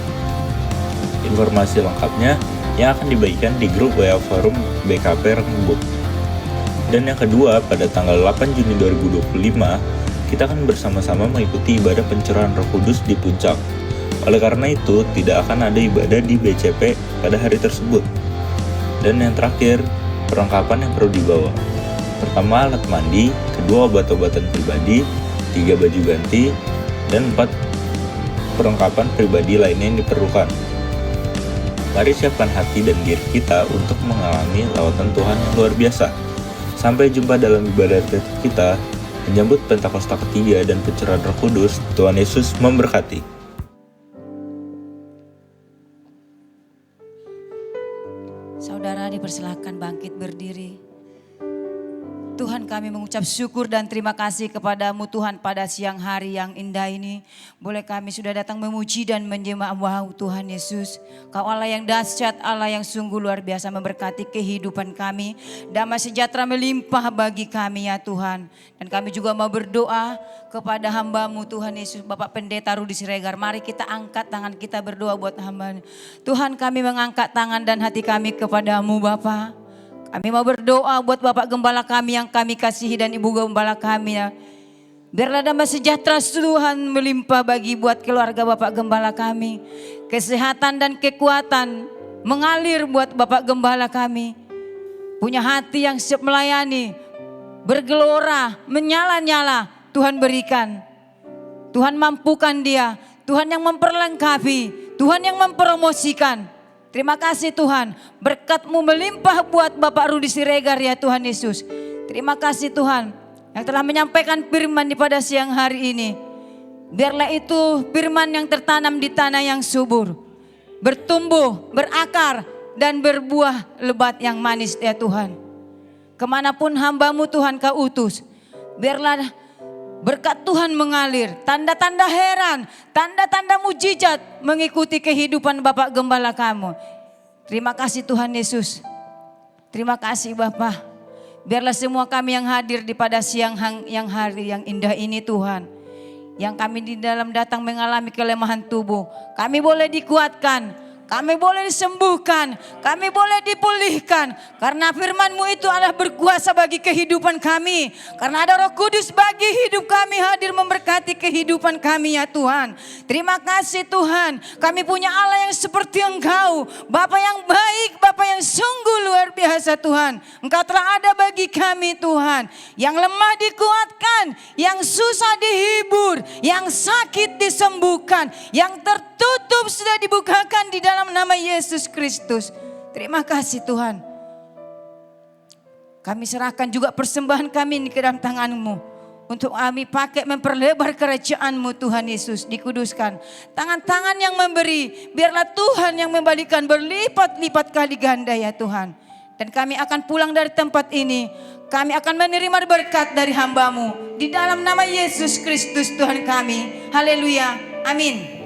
informasi lengkapnya yang akan dibagikan di grup WA Forum BKP Rembuk. Dan yang kedua, pada tanggal 8 Juni 2025, kita akan bersama-sama mengikuti ibadah pencurahan Roh Kudus di Puncak. Oleh karena itu, tidak akan ada ibadah di BCP pada hari tersebut. Dan yang terakhir, perlengkapan yang perlu dibawa. Pertama, alat mandi, kedua, obat-obatan pribadi, 3 baju ganti, dan 4 perlengkapan pribadi lainnya yang diperlukan. Mari siapkan hati dan diri kita untuk mengalami lawatan Tuhan yang luar biasa. Sampai jumpa dalam ibadah kita, menyambut Pentakosta ketiga dan pencurahan Roh Kudus. Tuhan Yesus memberkati. Saudara dipersilahkan bangkit berdiri. Tuhan, kami mengucap syukur dan terima kasih kepadamu Tuhan pada siang hari yang indah ini. Boleh kami sudah datang memuji dan menjema, wow Tuhan Yesus. Kau Allah yang dahsyat, Allah yang sungguh luar biasa memberkati kehidupan kami. Damai sejahtera melimpah bagi kami ya Tuhan. Dan kami juga mau berdoa kepada hamba-Mu Tuhan Yesus, Bapak Pendeta Rudi Siregar. Mari kita angkat tangan kita berdoa buat hamba. Tuhan, kami mengangkat tangan dan hati kami kepadamu Bapak. Kami mau berdoa buat Bapak Gembala kami yang kami kasihi dan Ibu Gembala kami ya. Biarlah damai sejahtera Tuhan melimpah bagi buat keluarga Bapak Gembala kami. Kesehatan dan kekuatan mengalir buat Bapak Gembala kami. Punya hati yang siap melayani, bergelora, menyala-nyala Tuhan berikan. Tuhan mampukan dia, Tuhan yang memperlengkapi, Tuhan yang mempromosikan. Terima kasih Tuhan, berkat-Mu melimpah buat Bapak Rudi Siregar ya Tuhan Yesus. Terima kasih Tuhan yang telah menyampaikan firman di pada siang hari ini. Biarlah itu firman yang tertanam di tanah yang subur, bertumbuh, berakar, dan berbuah lebat yang manis ya Tuhan. Kemanapun hamba-Mu Tuhan Kau utus, biarlah berkat Tuhan mengalir, tanda-tanda heran, tanda-tanda mujizat mengikuti kehidupan Bapak Gembala Kamu. Terima kasih Tuhan Yesus. Terima kasih Bapak. Biarlah semua kami yang hadir di pada siang yang hari yang indah ini Tuhan. Yang kami di dalam datang mengalami kelemahan tubuh, kami boleh dikuatkan, kami boleh disembuhkan, kami boleh dipulihkan. Karena firman-Mu itu adalah berkuasa bagi kehidupan kami. Karena ada Roh Kudus bagi hidup kami hadir memberkati kehidupan kami ya Tuhan. Terima kasih Tuhan, kami punya Allah yang seperti Engkau. Bapa yang baik, Bapa yang sungguh luar biasa Tuhan. Engkau telah ada bagi kami Tuhan. Yang lemah dikuatkan, yang susah dihibur, yang sakit disembuhkan, yang tertutup sudah dibukakan di dalam nama Yesus Kristus. Terima kasih Tuhan. Kami serahkan juga persembahan kami ini ke dalam tangan-Mu. Untuk kami pakai memperlebar kerajaan-Mu Tuhan Yesus, dikuduskan. Tangan-tangan yang memberi, biarlah Tuhan yang membalikan berlipat-lipat kali ganda ya Tuhan. Dan kami akan pulang dari tempat ini, kami akan menerima berkat dari hamba-Mu. Di dalam nama Yesus Kristus Tuhan kami. Haleluya. Amin.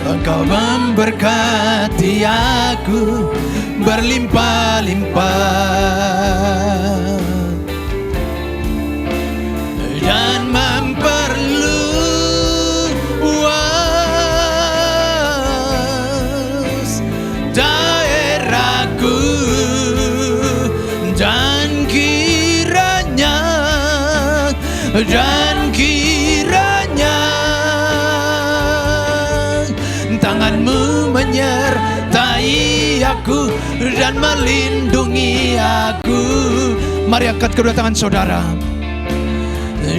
Engkau memberkati aku berlimpah-limpah dan memperluas daerahku, dan kiranya tangan-Mu menyertai aku dan melindungi aku. Mari angkat kedua tangan saudara.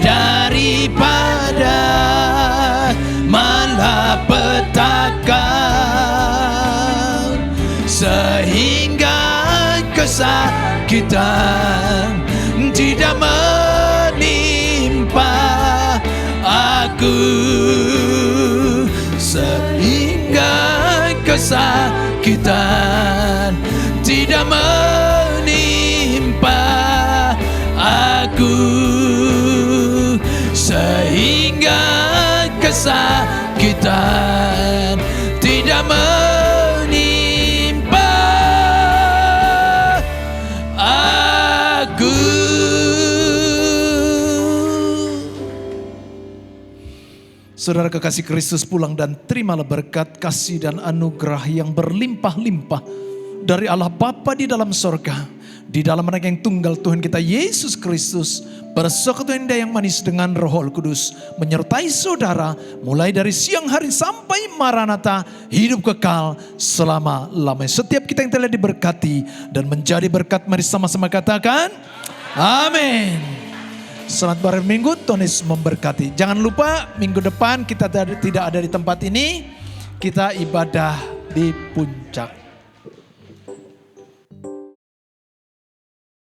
Daripada malapetaka sehingga kesakitan tidak menimpa aku, sehingga kesakitan tidak menimpa aku, sehingga kesakitan tidak menimpa aku. Saudara kekasih Kristus, pulang dan terimalah berkat, kasih dan anugerah yang berlimpah-limpah dari Allah Bapa di dalam sorga, di dalam anak yang tunggal Tuhan kita Yesus Kristus, bersekutu indah yang manis dengan Roh Kudus menyertai saudara mulai dari siang hari sampai Maranatha, hidup kekal selama-lamanya. Setiap kita yang telah diberkati dan menjadi berkat, mari sama-sama katakan amin. Selamat berminggu, Tuhan Yesus memberkati. Jangan lupa minggu depan kita tidak ada di tempat ini, kita ibadah di puncak.